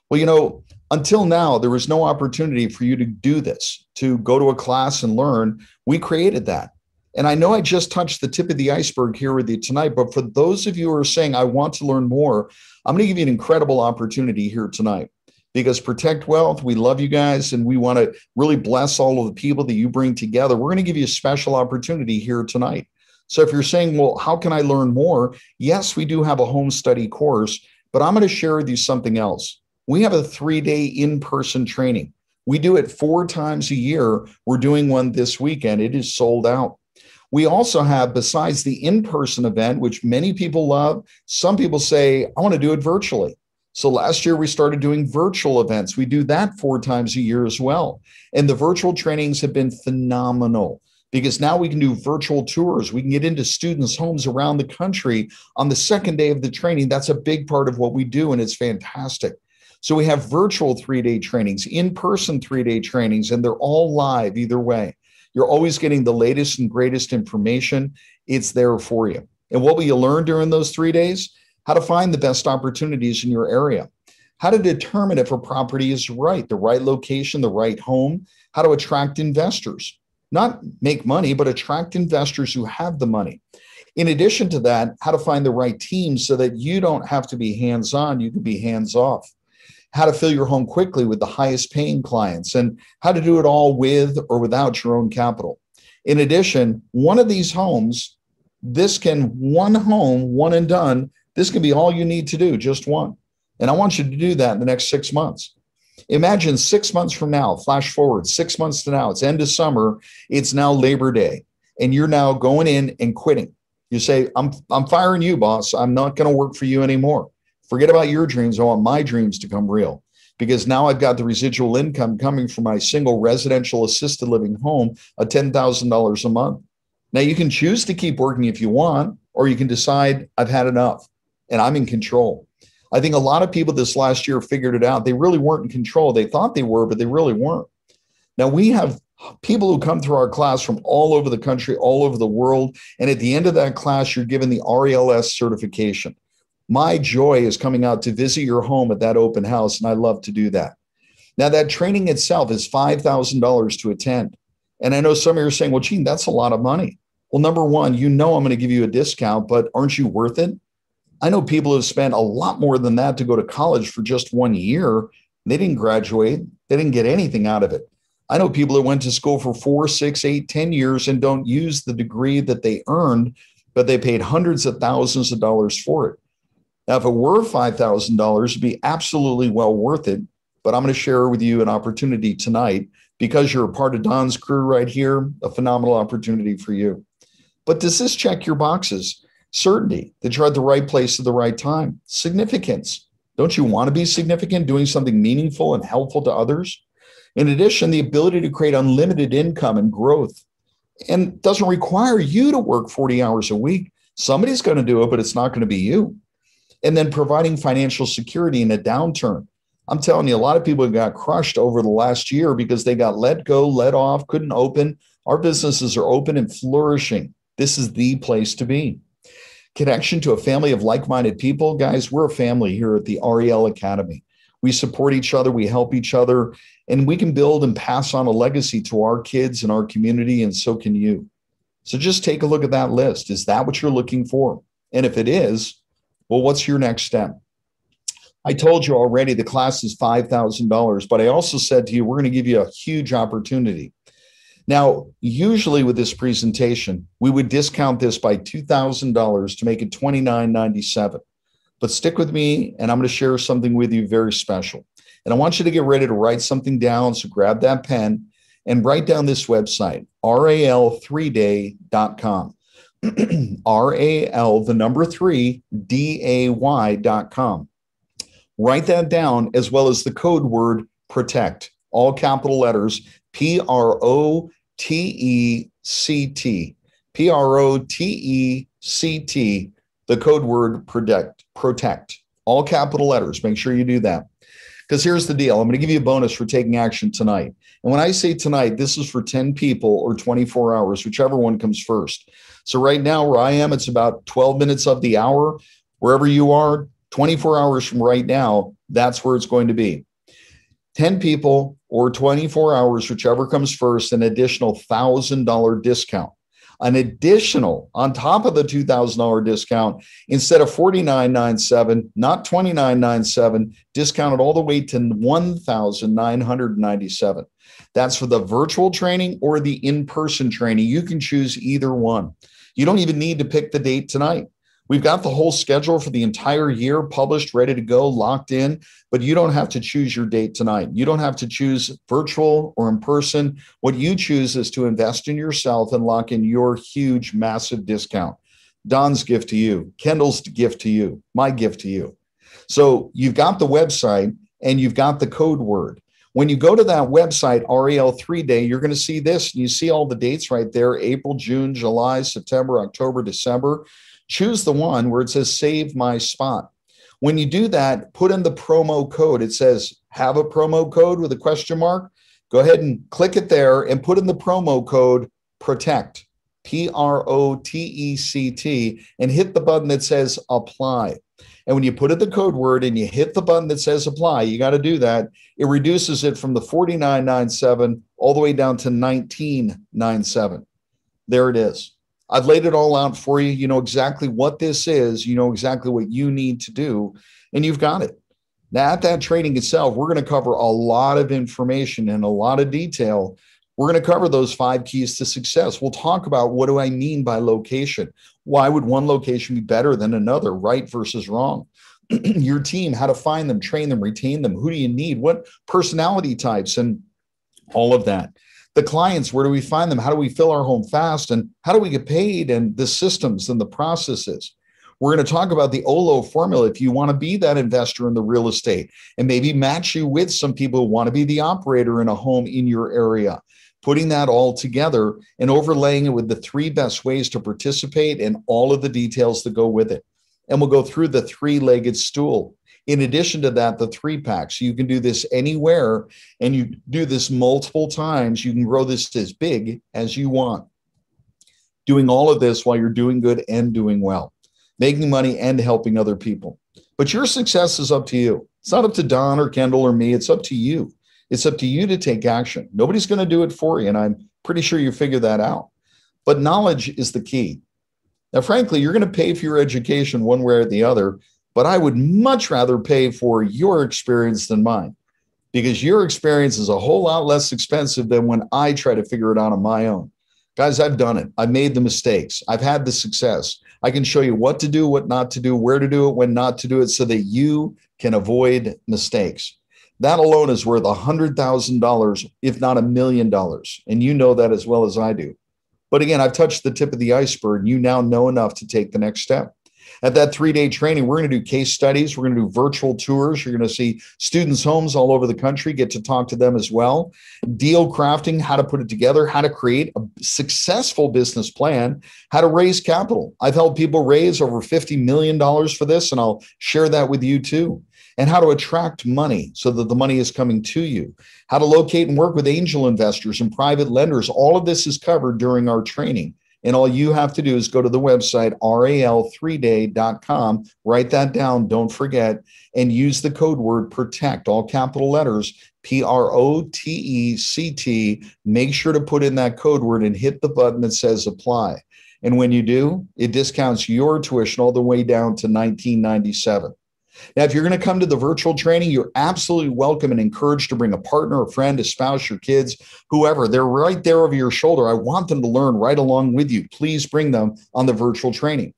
Well, until now, there was no opportunity for you to do this, to go to a class and learn. We created that. And I know I just touched the tip of the iceberg here with you tonight, but for those of you who are saying, I want to learn more, I'm going to give you an incredible opportunity here tonight. Because Protect Wealth, we love you guys, and we want to really bless all of the people that you bring together. We're going to give you a special opportunity here tonight. So if you're saying, well, how can I learn more? Yes, we do have a home study course, but I'm going to share with you something else. We have a 3-day in-person training. We do it 4 times a year. We're doing one this weekend. It is sold out. We also have, besides the in-person event, which many people love, some people say, I want to do it virtually. So last year, we started doing virtual events. We do that 4 times a year as well. And the virtual trainings have been phenomenal because now we can do virtual tours. We can get into students' homes around the country on the second day of the training. That's a big part of what we do, and it's fantastic. So we have virtual 3-day trainings, in-person 3-day trainings, and they're all live either way. You're always getting the latest and greatest information. It's there for you. And what will you learn during those 3 days? How to find the best opportunities in your area, how to determine if a property is right, the right location, the right home, how to attract investors, not make money, but attract investors who have the money. In addition to that, how to find the right team so that you don't have to be hands-on, you can be hands-off, how to fill your home quickly with the highest paying clients, and how to do it all with or without your own capital. In addition, one of these homes, one home, one and done, this can be all you need to do, just one. And I want you to do that in the next 6 months. Imagine 6 months from now, flash forward 6 months to now, it's end of summer, it's now Labor Day, and you're now going in and quitting. You say, I'm firing you, boss. I'm not going to work for you anymore. Forget about your dreams. I want my dreams to come real because now I've got the residual income coming from my single residential assisted living home of $10,000 a month. Now you can choose to keep working if you want, or you can decide I've had enough. And I'm in control. I think a lot of people this last year figured it out. They really weren't in control. They thought they were, but they really weren't. Now we have people who come through our class from all over the country, all over the world. And at the end of that class, you're given the RELS certification. My joy is coming out to visit your home at that open house, and I love to do that. Now that training itself is $5,000 to attend. And I know some of you are saying, well, Gene, that's a lot of money. Well, number one, I'm going to give you a discount, but aren't you worth it? I know people have spent a lot more than that to go to college for just 1 year. They didn't graduate. They didn't get anything out of it. I know people that went to school for 4, 6, 8, 10 years and don't use the degree that they earned, but they paid hundreds of thousands of dollars for it. Now, if it were $5,000, it'd be absolutely well worth it. But I'm going to share with you an opportunity tonight because you're a part of Don's crew right here, a phenomenal opportunity for you. But does this check your boxes? Certainty, that you're at the right place at the right time. Significance. Don't you want to be significant, doing something meaningful and helpful to others? In addition, the ability to create unlimited income and growth. And doesn't require you to work 40 hours a week. Somebody's going to do it, but it's not going to be you. And then providing financial security in a downturn. I'm telling you, a lot of people got crushed over the last year because they got let go, let off, couldn't open. Our businesses are open and flourishing. This is the place to be. Connection to a family of like-minded people. Guys, we're a family here at the REL Academy. We support each other. We help each other. And we can build and pass on a legacy to our kids and our community, and so can you. So just take a look at that list. Is that what you're looking for? And if it is, well, what's your next step? I told you already the class is $5,000, but I also said to you, we're going to give you a huge opportunity. Now, usually with this presentation, we would discount this by $2,000 to make it $29.97. But stick with me, and I'm going to share something with you very special. And I want you to get ready to write something down. So grab that pen and write down this website, ral3day.com. RAL, the number 3, DAY.com. Write that down, as well as the code word PROTECT, all capital letters, PROTECT, PROTECT, the code word PROTECT, all capital letters. Make sure you do that. Because here's the deal. I'm going to give you a bonus for taking action tonight. And when I say tonight, this is for 10 people or 24 hours, whichever one comes first. So right now where I am, it's about 12 minutes of the hour. Wherever you are, 24 hours from right now, that's where it's going to be. 10 people or 24 hours, whichever comes first, an additional $1,000 discount. An additional, on top of the $2,000 discount, instead of $49.97, not $29.97, discounted all the way to $1,997. That's for the virtual training or the in-person training. You can choose either one. You don't even need to pick the date tonight. We've got the whole schedule for the entire year published, ready to go, locked in, but you don't have to choose your date tonight. You don't have to choose virtual or in person. What you choose is to invest in yourself and lock in your huge, massive discount. Don's gift to you, Kendall's gift to you, my gift to you. So you've got the website and you've got the code word. When you go to that website, RAL3 Day, you're going to see this, and you see all the dates right there, April, June, July, September, October, December. Choose the one where it says save my spot. When you do that, put in the promo code. It says have a promo code with a question mark. Go ahead and click it there and put in the promo code PROTECT, PROTECT, and hit the button that says apply. And when you put in the code word and you hit the button that says apply, you got to do that. It reduces it from the $49.97 all the way down to $19.97. There it is. I've laid it all out for you. You know exactly what this is. You know exactly what you need to do, and you've got it. Now, at that training itself, we're going to cover a lot of information and a lot of detail. We're going to cover those 5 keys to success. We'll talk about what do I mean by location? Why would one location be better than another, right versus wrong? Your team, how to find them, train them, retain them. Who do you need? What personality types and all of that. The clients, where do we find them? How do we fill our home fast? And how do we get paid? And the systems and the processes. We're going to talk about the OLO formula if you want to be that investor in the real estate and maybe match you with some people who want to be the operator in a home in your area. Putting that all together and overlaying it with the 3 best ways to participate and all of the details that go with it. And we'll go through the 3-legged stool. In addition to that, the 3-packs. You can do this anywhere, and you do this multiple times. You can grow this as big as you want. Doing all of this while you're doing good and doing well, making money and helping other people. But your success is up to you. It's not up to Don or Kendall or me. It's up to you. It's up to you to take action. Nobody's going to do it for you, and I'm pretty sure you figured that out. But knowledge is the key. Now, frankly, you're going to pay for your education one way or the other, but I would much rather pay for your experience than mine, because your experience is a whole lot less expensive than when I try to figure it out on my own. Guys, I've done it. I've made the mistakes. I've had the success. I can show you what to do, what not to do, where to do it, when not to do it, so that you can avoid mistakes. That alone is worth $100,000, if not $1 million. And you know that as well as I do. But again, I've touched the tip of the iceberg. You now know enough to take the next step. At that 3-day training, we're going to do case studies. We're going to do virtual tours. You're going to see students' homes all over the country, get to talk to them as well. Deal crafting, how to put it together, how to create a successful business plan, how to raise capital. I've helped people raise over $50 million for this, and I'll share that with you too. And how to attract money so that the money is coming to you. How to locate and work with angel investors and private lenders. All of this is covered during our training. And all you have to do is go to the website, ral3day.com, write that down, don't forget, and use the code word PROTECT, all capital letters, PROTECT. Make sure to put in that code word and hit the button that says apply. And when you do, it discounts your tuition all the way down to $19.97. Now, if you're going to come to the virtual training, you're absolutely welcome and encouraged to bring a partner, a friend, a spouse, your kids, whoever. They're right there over your shoulder. I want them to learn right along with you. Please bring them on the virtual training.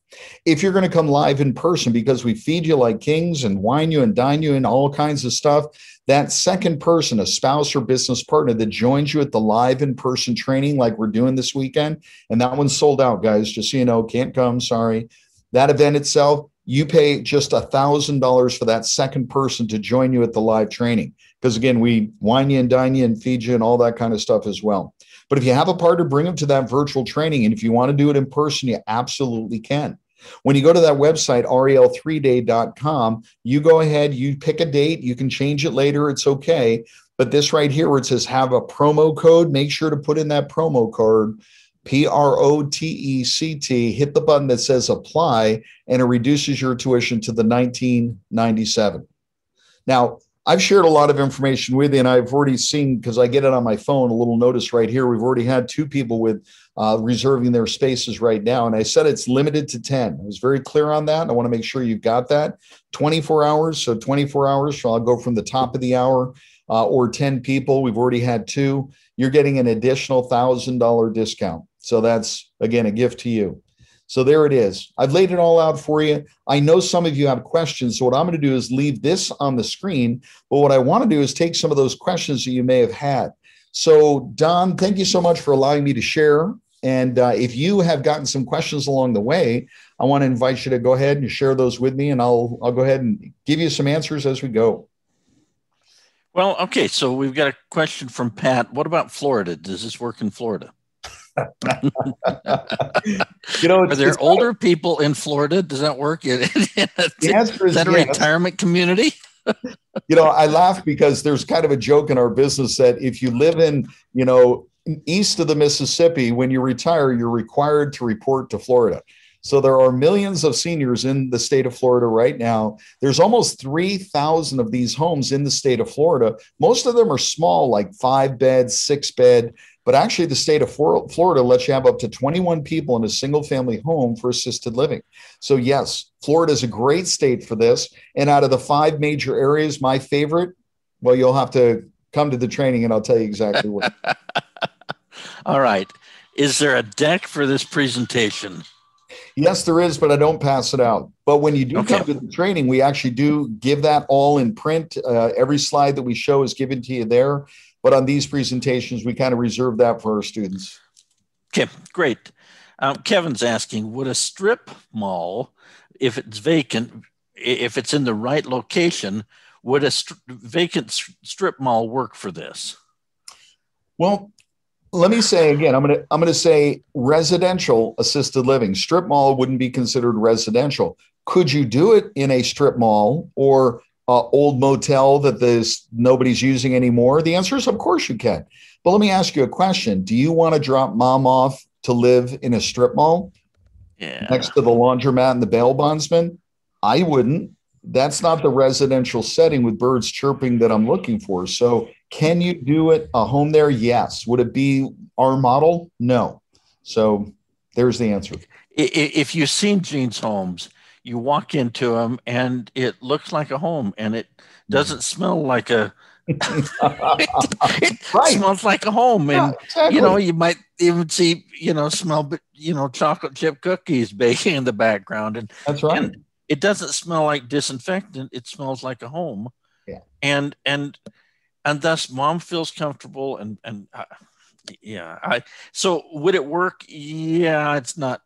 If you're going to come live in person, because we feed you like kings and wine you and dine you and all kinds of stuff, that second person, a spouse or business partner that joins you at the live in-person training like we're doing this weekend, and that one's sold out, guys, just so you know, can't come, sorry. That event itself, you pay just $1,000 for that second person to join you at the live training. Because again, we wine you and dine you and feed you and all that kind of stuff as well. But if you have a partner, bring them to that virtual training. And if you want to do it in person, you absolutely can. When you go to that website, ral3day.com, you go ahead, you pick a date, you can change it later, it's okay. But this right here where it says have a promo code, make sure to put in that promo code, PROTECT, hit the button that says apply, and it reduces your tuition to the $19.97. Now, I've shared a lot of information with you, and I've already seen, because I get it on my phone, a little notice right here. We've already had 2 people with reserving their spaces right now, and I said it's limited to 10. I was very clear on that. I want to make sure you've got that. 24 hours, so 24 hours, so I'll go from the top of the hour, or 10 people. We've already had 2. You're getting an additional $1,000 discount. So that's, again, a gift to you. So there it is. I've laid it all out for you. I know some of you have questions. So what I'm going to do is leave this on the screen. But what I want to do is take some of those questions that you may have had. So Don, thank you so much for allowing me to share. And if you have gotten some questions along the way, I want to invite you to go ahead and share those with me. And I'll go ahead and give you some answers as we go. Well, okay. So we've got a question from Pat. What about Florida? Does this work in Florida? You know, are there older people in Florida? Does that work? Is that a retirement community? You know, I laugh because there's kind of a joke in our business that if you live in, you know, east of the Mississippi, when you retire, you're required to report to Florida. So there are millions of seniors in the state of Florida right now. There's almost 3,000 of these homes in the state of Florida. Most of them are small, like 5-bed, 6-bed. But actually, the state of Florida lets you have up to 21 people in a single-family home for assisted living. So yes, Florida is a great state for this. And out of the 5 major areas, my favorite, well, you'll have to come to the training and I'll tell you exactly what. All right. Is there a deck for this presentation? Yes, there is, but I don't pass it out. But when you do come to the training, we actually do give that all in print. Every slide that we show is given to you there. But on these presentations, we kind of reserve that for our students. Okay, great. Kevin's asking, would a strip mall, if it's vacant, if it's in the right location, would a vacant strip mall work for this? Well, let me say again, I'm going to say residential assisted living. Strip mall wouldn't be considered residential. Could you do it in a strip mall or old motel that nobody's using anymore? The answer is, of course you can. But let me ask you a question. Do you want to drop mom off to live in a strip mall next to the laundromat and the bail bondsman? I wouldn't. That's not the residential setting with birds chirping that I'm looking for. So can you do it a home there? Yes. Would it be our model? No. So there's the answer. If you've seen Gene's homes, you walk into them and it looks like a home and it doesn't smell like it right. Smells like a home. And, exactly. You know, you might even see, smell, chocolate chip cookies baking in the background. And that's right. And it doesn't smell like disinfectant. It smells like a home. Yeah. And thus mom feels comfortable so would it work? Yeah, it's not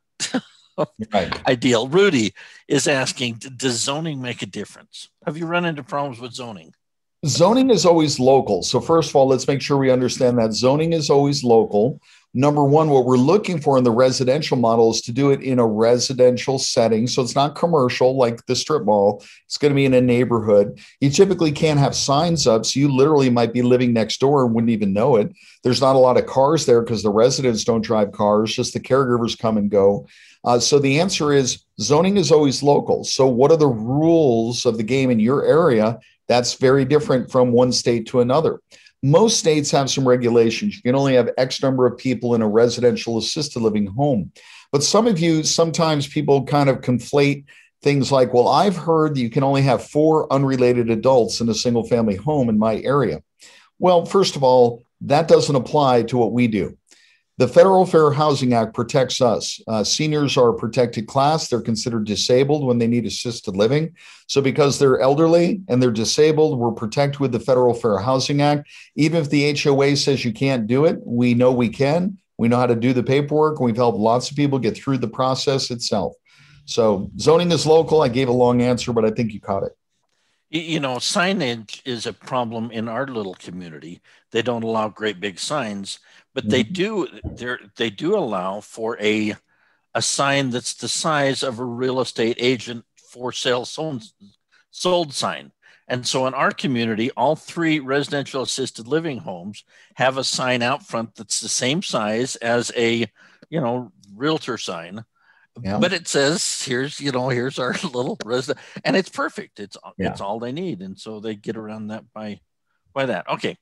right. Ideal. Rudy is asking, does zoning make a difference? Have you run into problems with zoning? Zoning is always local. So first of all, let's make sure we understand that zoning is always local. Number one, what we're looking for in the residential model is to do it in a residential setting. So it's not commercial like the strip mall. It's going to be in a neighborhood. You typically can't have signs up. So you literally might be living next door and wouldn't even know it. There's not a lot of cars there because the residents don't drive cars, just the caregivers come and go. So the answer is zoning is always local. So what are the rules of the game in your area? That's very different from one state to another. Most states have some regulations. You can only have X number of people in a residential assisted living home. But sometimes people kind of conflate things like, well, I've heard that you can only have 4 unrelated adults in a single family home in my area. Well, first of all, that doesn't apply to what we do. The Federal Fair Housing Act protects us. Seniors are a protected class. They're considered disabled when they need assisted living. So because they're elderly and they're disabled, we're protected with the Federal Fair Housing Act. Even if the HOA says you can't do it, we know we can. We know how to do the paperwork. We've helped lots of people get through the process itself. So zoning is local. I gave a long answer, but I think you caught it. You know, signage is a problem in our little community. They don't allow great big signs, but they do allow for a sign that's the size of a real estate agent for sale sold sign. And so in our community, all 3 residential assisted living homes have a sign out front that's the same size as a, realtor sign. Yeah. But it says, here's our little resident, and it's perfect. It's all they need. And so they get around that by that. Okay.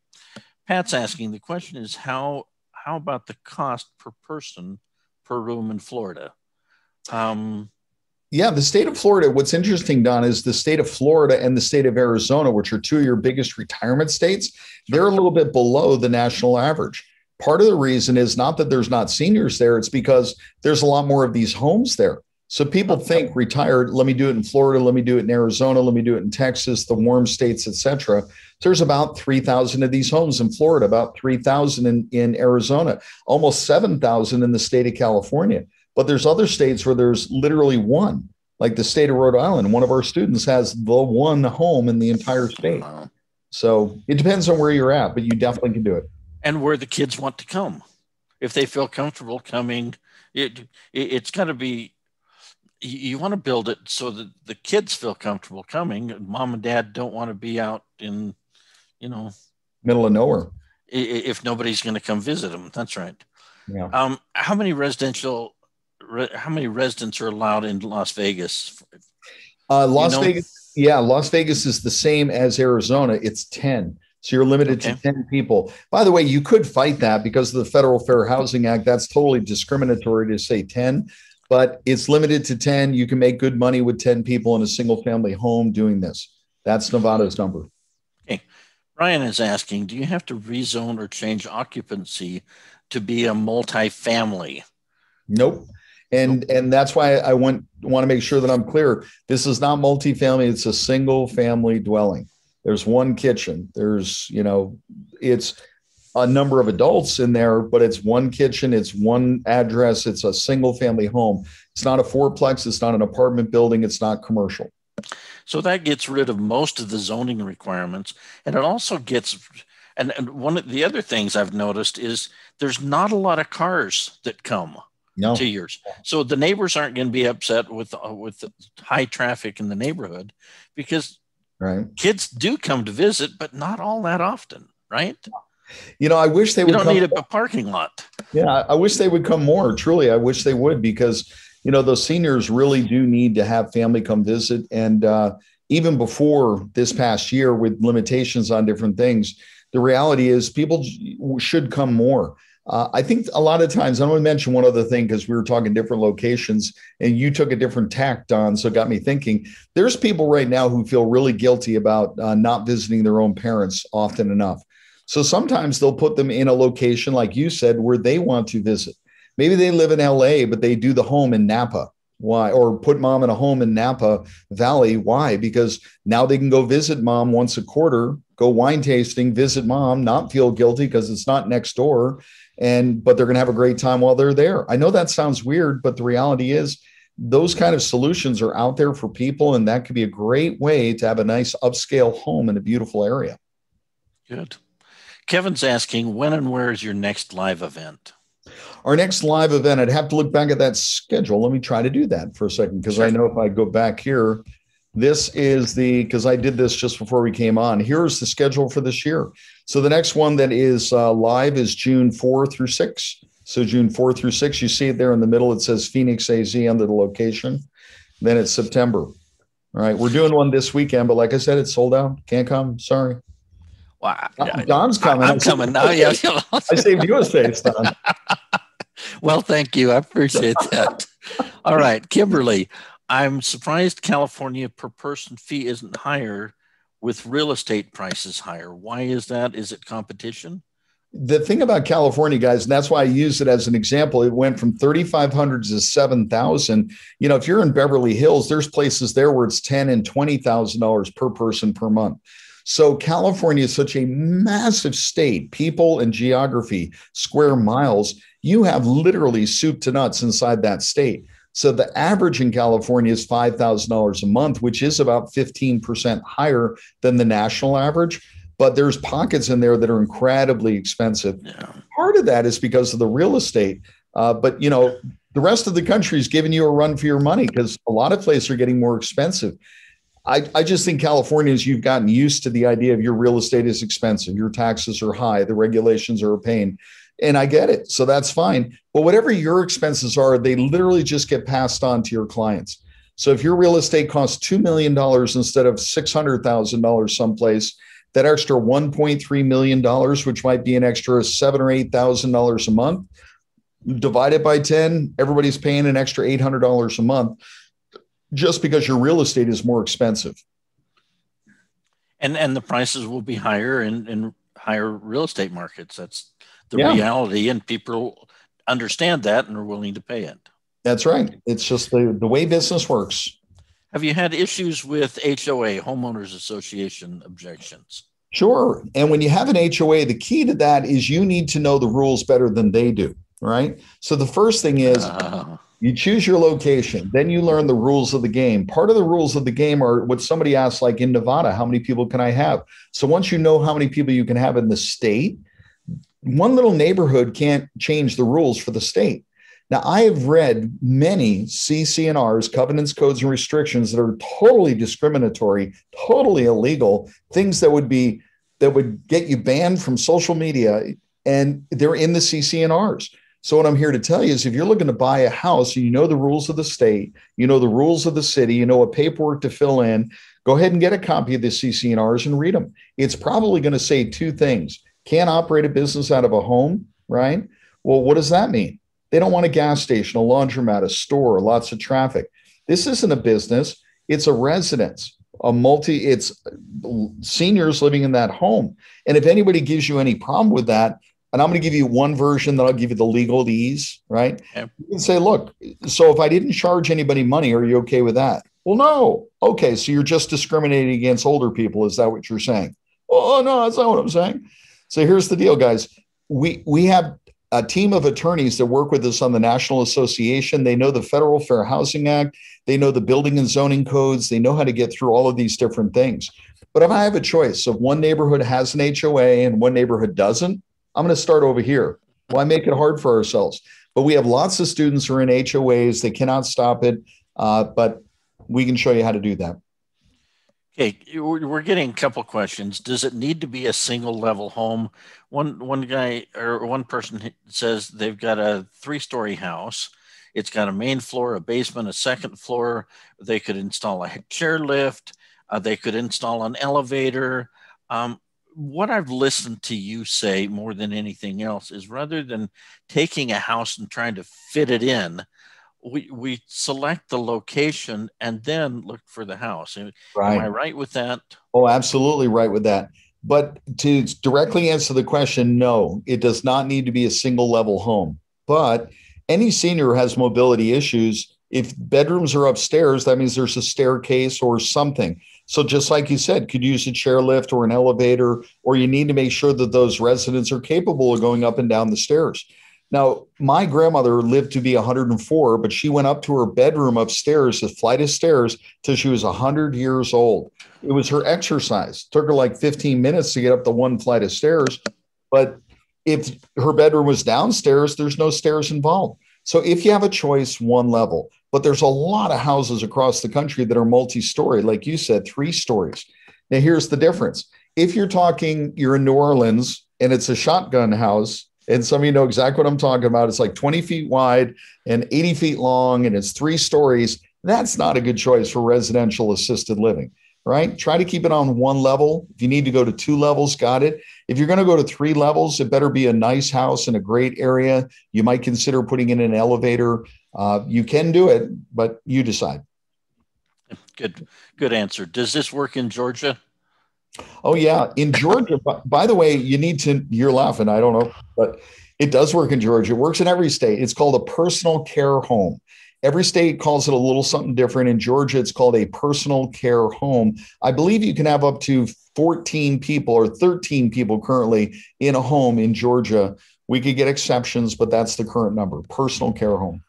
Pat's asking, the question is how about the cost per person per room in Florida? The state of Florida, what's interesting, Don, is the state of Florida and the state of Arizona, which are 2 of your biggest retirement states, they're a little bit below the national average. Part of the reason is not that there's not seniors there. It's because there's a lot more of these homes there. So people think retired, let me do it in Florida, let me do it in Arizona, let me do it in Texas, the warm states, et cetera. There's about 3,000 of these homes in Florida, about 3,000 in Arizona, almost 7,000 in the state of California. But there's other states where there's literally one, like the state of Rhode Island. One of our students has the one home in the entire state. So it depends on where you're at, but you definitely can do it. And where the kids want to come. If they feel comfortable coming, it's got to be, you want to build it so that the kids feel comfortable coming. Mom and dad don't want to be out in, middle of nowhere. If nobody's going to come visit them. That's right. Yeah. How many residents are allowed in Las Vegas? Las Vegas is the same as Arizona. It's 10. So you're limited to 10 people. By the way, you could fight that because of the Federal Fair Housing Act. That's totally discriminatory to say 10, but it's limited to 10. You can make good money with 10 people in a single family home doing this. That's Nevada's number. Okay. Ryan is asking, do you have to rezone or change occupancy to be a multifamily? Nope. And that's why I want to make sure that I'm clear. This is not multifamily. It's a single family dwelling. There's one kitchen. There's, it's a number of adults in there, but it's one kitchen. It's one address. It's a single family home. It's not a fourplex. It's not an apartment building. It's not commercial. So that gets rid of most of the zoning requirements. And it also gets, and one of the other things I've noticed is there's not a lot of cars that come to yours. So the neighbors aren't going to be upset with high traffic in the neighborhood because kids do come to visit, but not all that often, right? I wish they would. You don't need a parking lot. Yeah, I wish they would come more. Truly, I wish they would because, those seniors really do need to have family come visit. And even before this past year with limitations on different things, the reality is people should come more. I think a lot of times, I want to mention one other thing because we were talking different locations and you took a different tack, Don, so it got me thinking. There's people right now who feel really guilty about not visiting their own parents often enough. So sometimes they'll put them in a location, like you said, where they want to visit. Maybe they live in LA, but they do the home in Napa. Why? Or put mom in a home in Napa Valley. Why? Because now they can go visit mom once a quarter, go wine tasting, visit mom, not feel guilty because it's not next door. But they're going to have a great time while they're there. I know that sounds weird, but the reality is those kind of solutions are out there for people. And that could be a great way to have a nice upscale home in a beautiful area. Good. Kevin's asking, when and where is your next live event? Our next live event, I'd have to look back at that schedule. Let me try to do that for a second, because I know if I go back here, this is because I did this just before we came on. Here's the schedule for this year. So the next one that is live is June 4 through 6. So June 4 through 6, you see it there in the middle. It says Phoenix AZ under the location. Then it's September. All right. We're doing one this weekend, but like I said, it's sold out. Can't come. Sorry. Wow. Don's coming. I'm coming now. Yeah. I saved you a space, Don. Well, thank you. I appreciate that. All right. Kimberly, I'm surprised California per person fee isn't higher with real estate prices higher. Why is that? Is it competition? The thing about California, guys, and that's why I use it as an example, it went from 3,500 to 7,000. You know, if you're in Beverly Hills, there's places there where it's $10,000 and $20,000 per person per month. So California is such a massive state, people and geography, square miles. You have literally soup to nuts inside that state. So the average in California is $5,000 a month, which is about 15% higher than the national average. But there's pockets in there that are incredibly expensive. Yeah. Part of that is because of the real estate. But, you know, the rest of the country is giving you a run for your money because a lot of places are getting more expensive. I just think Californians, you've gotten used to the idea of your real estate is expensive. Your taxes are high. The regulations are a pain. And I get it. So that's fine. But whatever your expenses are, they literally just get passed on to your clients. So if your real estate costs $2 million instead of $600,000 someplace, that extra $1.3 million, which might be an extra $7,000 or $8,000 a month, divided by 10, everybody's paying an extra $800 a month just because your real estate is more expensive. And the prices will be higher in higher real estate markets. That's the reality, and people understand that and are willing to pay it. That's right. It's just the way business works. Have you had issues with HOA, Homeowners Association objections? Sure. And when you have an HOA, the key to that is you need to know the rules better than they do, right? So the first thing is you choose your location, then you learn the rules of the game. Part of the rules of the game are what somebody asked, like in Nevada, how many people can I have? So once you know how many people you can have in the state, one little neighborhood can't change the rules for the state. Now, I have read many CC&Rs, covenants, codes, and restrictions that are totally discriminatory, totally illegal, things that would get you banned from social media, and they're in the CC&Rs. So what I'm here to tell you is if you're looking to buy a house and you know the rules of the state, you know the rules of the city, you know what paperwork to fill in, go ahead and get a copy of the CC&Rs and read them. It's probably going to say two things. Can't operate a business out of a home, right? Well, what does that mean? They don't want a gas station, a laundromat, a store, lots of traffic. This isn't a business. It's a residence, it's seniors living in that home. And if anybody gives you any problem with that, and I'm going to give you one version that I'll give you the legalese, right? Yep. You can say, look, so if I didn't charge anybody money, are you okay with that? Well, no. Okay, so you're just discriminating against older people. Is that what you're saying? Oh, no, that's not what I'm saying. So here's the deal, guys. We have a team of attorneys that work with us on the National Association. They know the Federal Fair Housing Act. They know the building and zoning codes. They know how to get through all of these different things. But if I have a choice, if one neighborhood has an HOA and one neighborhood doesn't, I'm going to start over here. Why make it hard for ourselves? But we have lots of students who are in HOAs. They cannot stop it, but we can show you how to do that. Okay, we're getting a couple questions. Does it need to be a single level home? One guy or one person says they've got a 3-story house. It's got a main floor, a basement, a second floor. They could install a chairlift. They could install an elevator. What I've listened to you say more than anything else is rather than taking a house and trying to fit it in, we select the location and then look for the house. Right. Am I right with that? Oh, absolutely right with that. But to directly answer the question, no, it does not need to be a single level home. But any senior who has mobility issues, if bedrooms are upstairs, that means there's a staircase or something. So just like you said, could use a chairlift or an elevator, or you need to make sure that those residents are capable of going up and down the stairs. Now, my grandmother lived to be 104, but she went up to her bedroom upstairs, a flight of stairs, till she was 100 years old. It was her exercise. It took her like 15 minutes to get up the one flight of stairs. But if her bedroom was downstairs, there's no stairs involved. So if you have a choice, one level. But there's a lot of houses across the country that are multi-story, like you said, 3 stories. Now, here's the difference. If you're in New Orleans and it's a shotgun house, and some of you know exactly what I'm talking about. It's like 20 feet wide and 80 feet long, and it's 3 stories. That's not a good choice for residential assisted living, right? Try to keep it on 1 level. If you need to go to 2 levels, got it. If you're going to go to 3 levels, it better be a nice house in a great area. You might consider putting in an elevator. You can do it, but you decide. Good answer. Does this work in Georgia? Oh, yeah. In Georgia, by the way, you're laughing. I don't know, but it does work in Georgia. It works in every state. It's called a personal care home. Every state calls it a little something different. In Georgia, it's called a personal care home. I believe you can have up to 14 people or 13 people currently in a home in Georgia. We could get exceptions, but that's the current number, personal care home.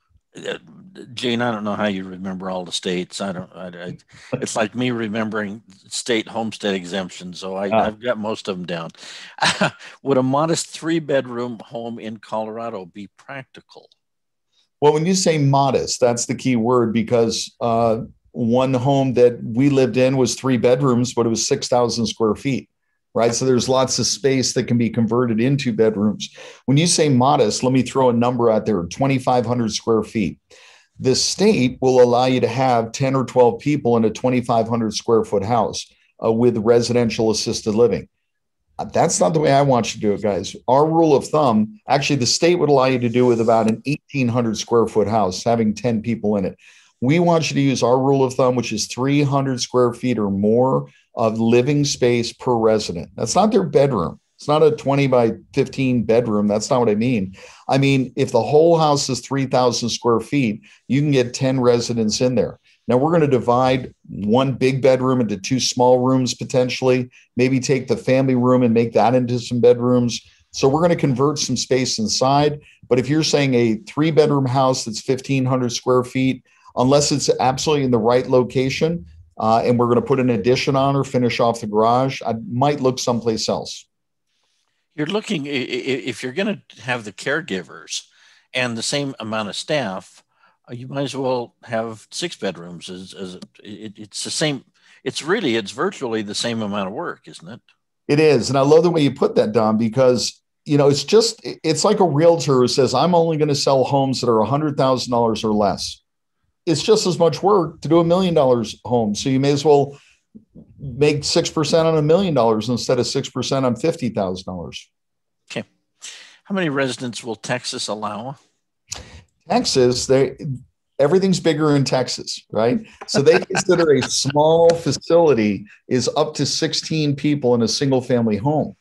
Gene, I don't know how you remember all the states. It's like me remembering state homestead exemptions. So I've got most of them down. Would a modest 3-bedroom home in Colorado be practical? Well, when you say modest, that's the key word, because one home that we lived in was 3 bedrooms, but it was 6,000 square feet. Right. So there's lots of space that can be converted into bedrooms. When you say modest, let me throw a number out there, 2,500 square feet. The state will allow you to have 10 or 12 people in a 2,500 square foot house with residential assisted living. That's not the way I want you to do it, guys. Our rule of thumb, actually, the state would allow you to do with about an 1,800 square foot house, having 10 people in it. We want you to use our rule of thumb, which is 300 square feet or more of living space per resident. That's not their bedroom. It's not a 20 by 15 bedroom. That's not what I mean. I mean, if the whole house is 3,000 square feet, you can get 10 residents in there. Now, we're going to divide 1 big bedroom into 2 small rooms, potentially, maybe take the family room and make that into some bedrooms. So we're going to convert some space inside. But if you're saying a 3-bedroom house that's 1,500 square feet, unless it's absolutely in the right location, and we're going to put an addition on or finish off the garage, I might look someplace else. You're looking, if you're going to have the caregivers and the same amount of staff, you might as well have 6 bedrooms. It's the same. It's virtually the same amount of work, isn't it? It is. And I love the way you put that, Don, because, it's like a realtor who says, I'm only going to sell homes that are $100,000 or less. It's just as much work to do $1 million home. So you may as well make 6% on $1 million instead of 6% on $50,000. Okay. How many residents will Texas allow? Texas, everything's bigger in Texas, right? So they consider a small facility is up to 16 people in a single family home.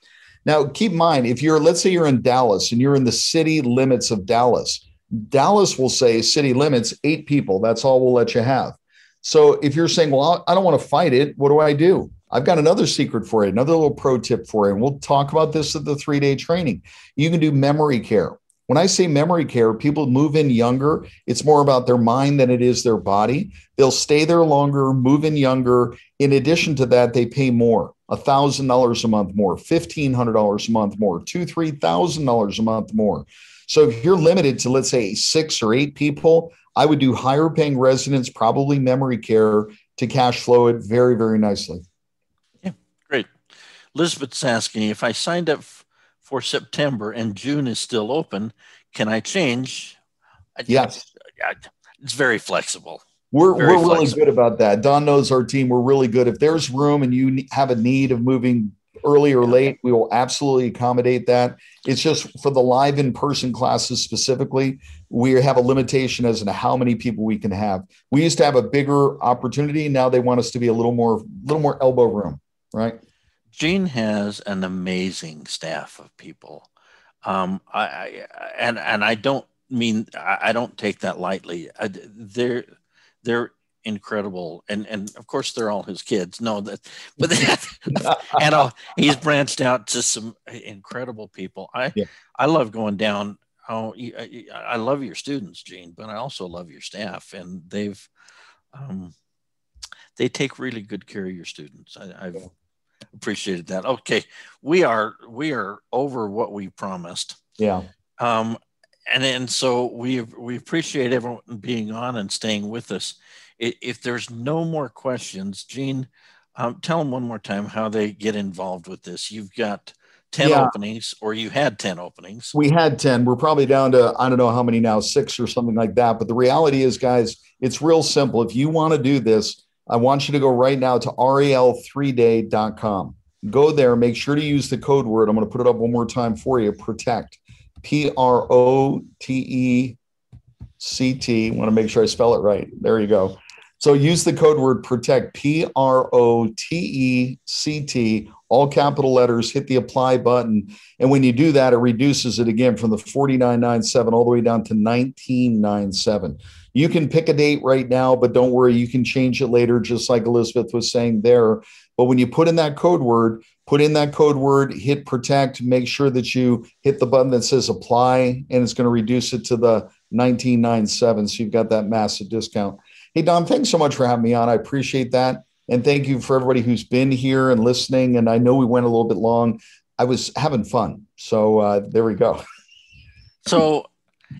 Now, keep in mind, let's say you're in Dallas and you're in the city limits of Dallas. Dallas will say city limits, 8 people. That's all we'll let you have. So if you're saying, well, I don't want to fight it, what do? I've got another secret for you, another little pro tip for you. And we'll talk about this at the 3-day training. You can do memory care. When I say memory care, people move in younger. It's more about their mind than it is their body. They'll stay there longer, move in younger. In addition to that, they pay more, $1,000 a month more, $1,500 a month more, $2,000, $3,000 a month more. So if you're limited to, let's say, 6 or 8 people, I would do higher paying residents, probably memory care, to cash flow it very, very nicely. Yeah, great. Elizabeth's asking, if I signed up for September and June is still open, can I change? Yes. It's very flexible. We're really good about that. Don knows our team. We're really good. If there's room and you have a need of moving early or late, we will absolutely accommodate that. It's just for the live in-person classes specifically, we have a limitation as to how many people we can have. We used to have a bigger opportunity. Now they want us to be a little more elbow room, right? Gene has an amazing staff of people. I don't take that lightly. They're incredible, and of course they're all his kids. He's branched out to some incredible people. I love going down. how I love your students, Gene, but I also love your staff, and they take really good care of your students. I've appreciated that. Okay, we are over what we promised. Yeah. And so we appreciate everyone being on and staying with us. If there's no more questions, Gene, tell them one more time how they get involved with this. You've got 10 openings, or you had 10 openings. We had 10. We're probably down to, I don't know how many now, 6 or something like that. But the reality is, guys, it's real simple. If you want to do this, I want you to go right now to rel3day.com. Go there. Make sure to use the code word. I'm going to put it up one more time for you. Protect. PROTECT. Want to make sure I spell it right. There you go. So use the code word PROTECT. PROTECT. All capital letters. Hit the apply button. And when you do that, it reduces it again from the $49.97 all the way down to $19.97. You can pick a date right now, but don't worry, you can change it later, just like Elizabeth was saying there. But when you put in that code word, hit protect, make sure that you hit the button that says apply, and it's going to reduce it to the $19.97. So you've got that massive discount. Hey, Don, thanks so much for having me on. I appreciate that. And thank you for everybody who's been here and listening. And I know we went a little bit long. I was having fun. So there we go. So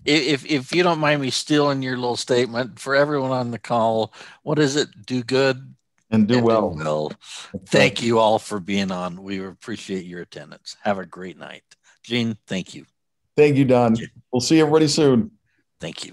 if you don't mind me stealing your little statement for everyone on the call, what is it? Do good and do well. Do well. Thank you all for being on. We appreciate your attendance. Have a great night. Gene, thank you. Thank you, Don. We'll see everybody soon. Thank you.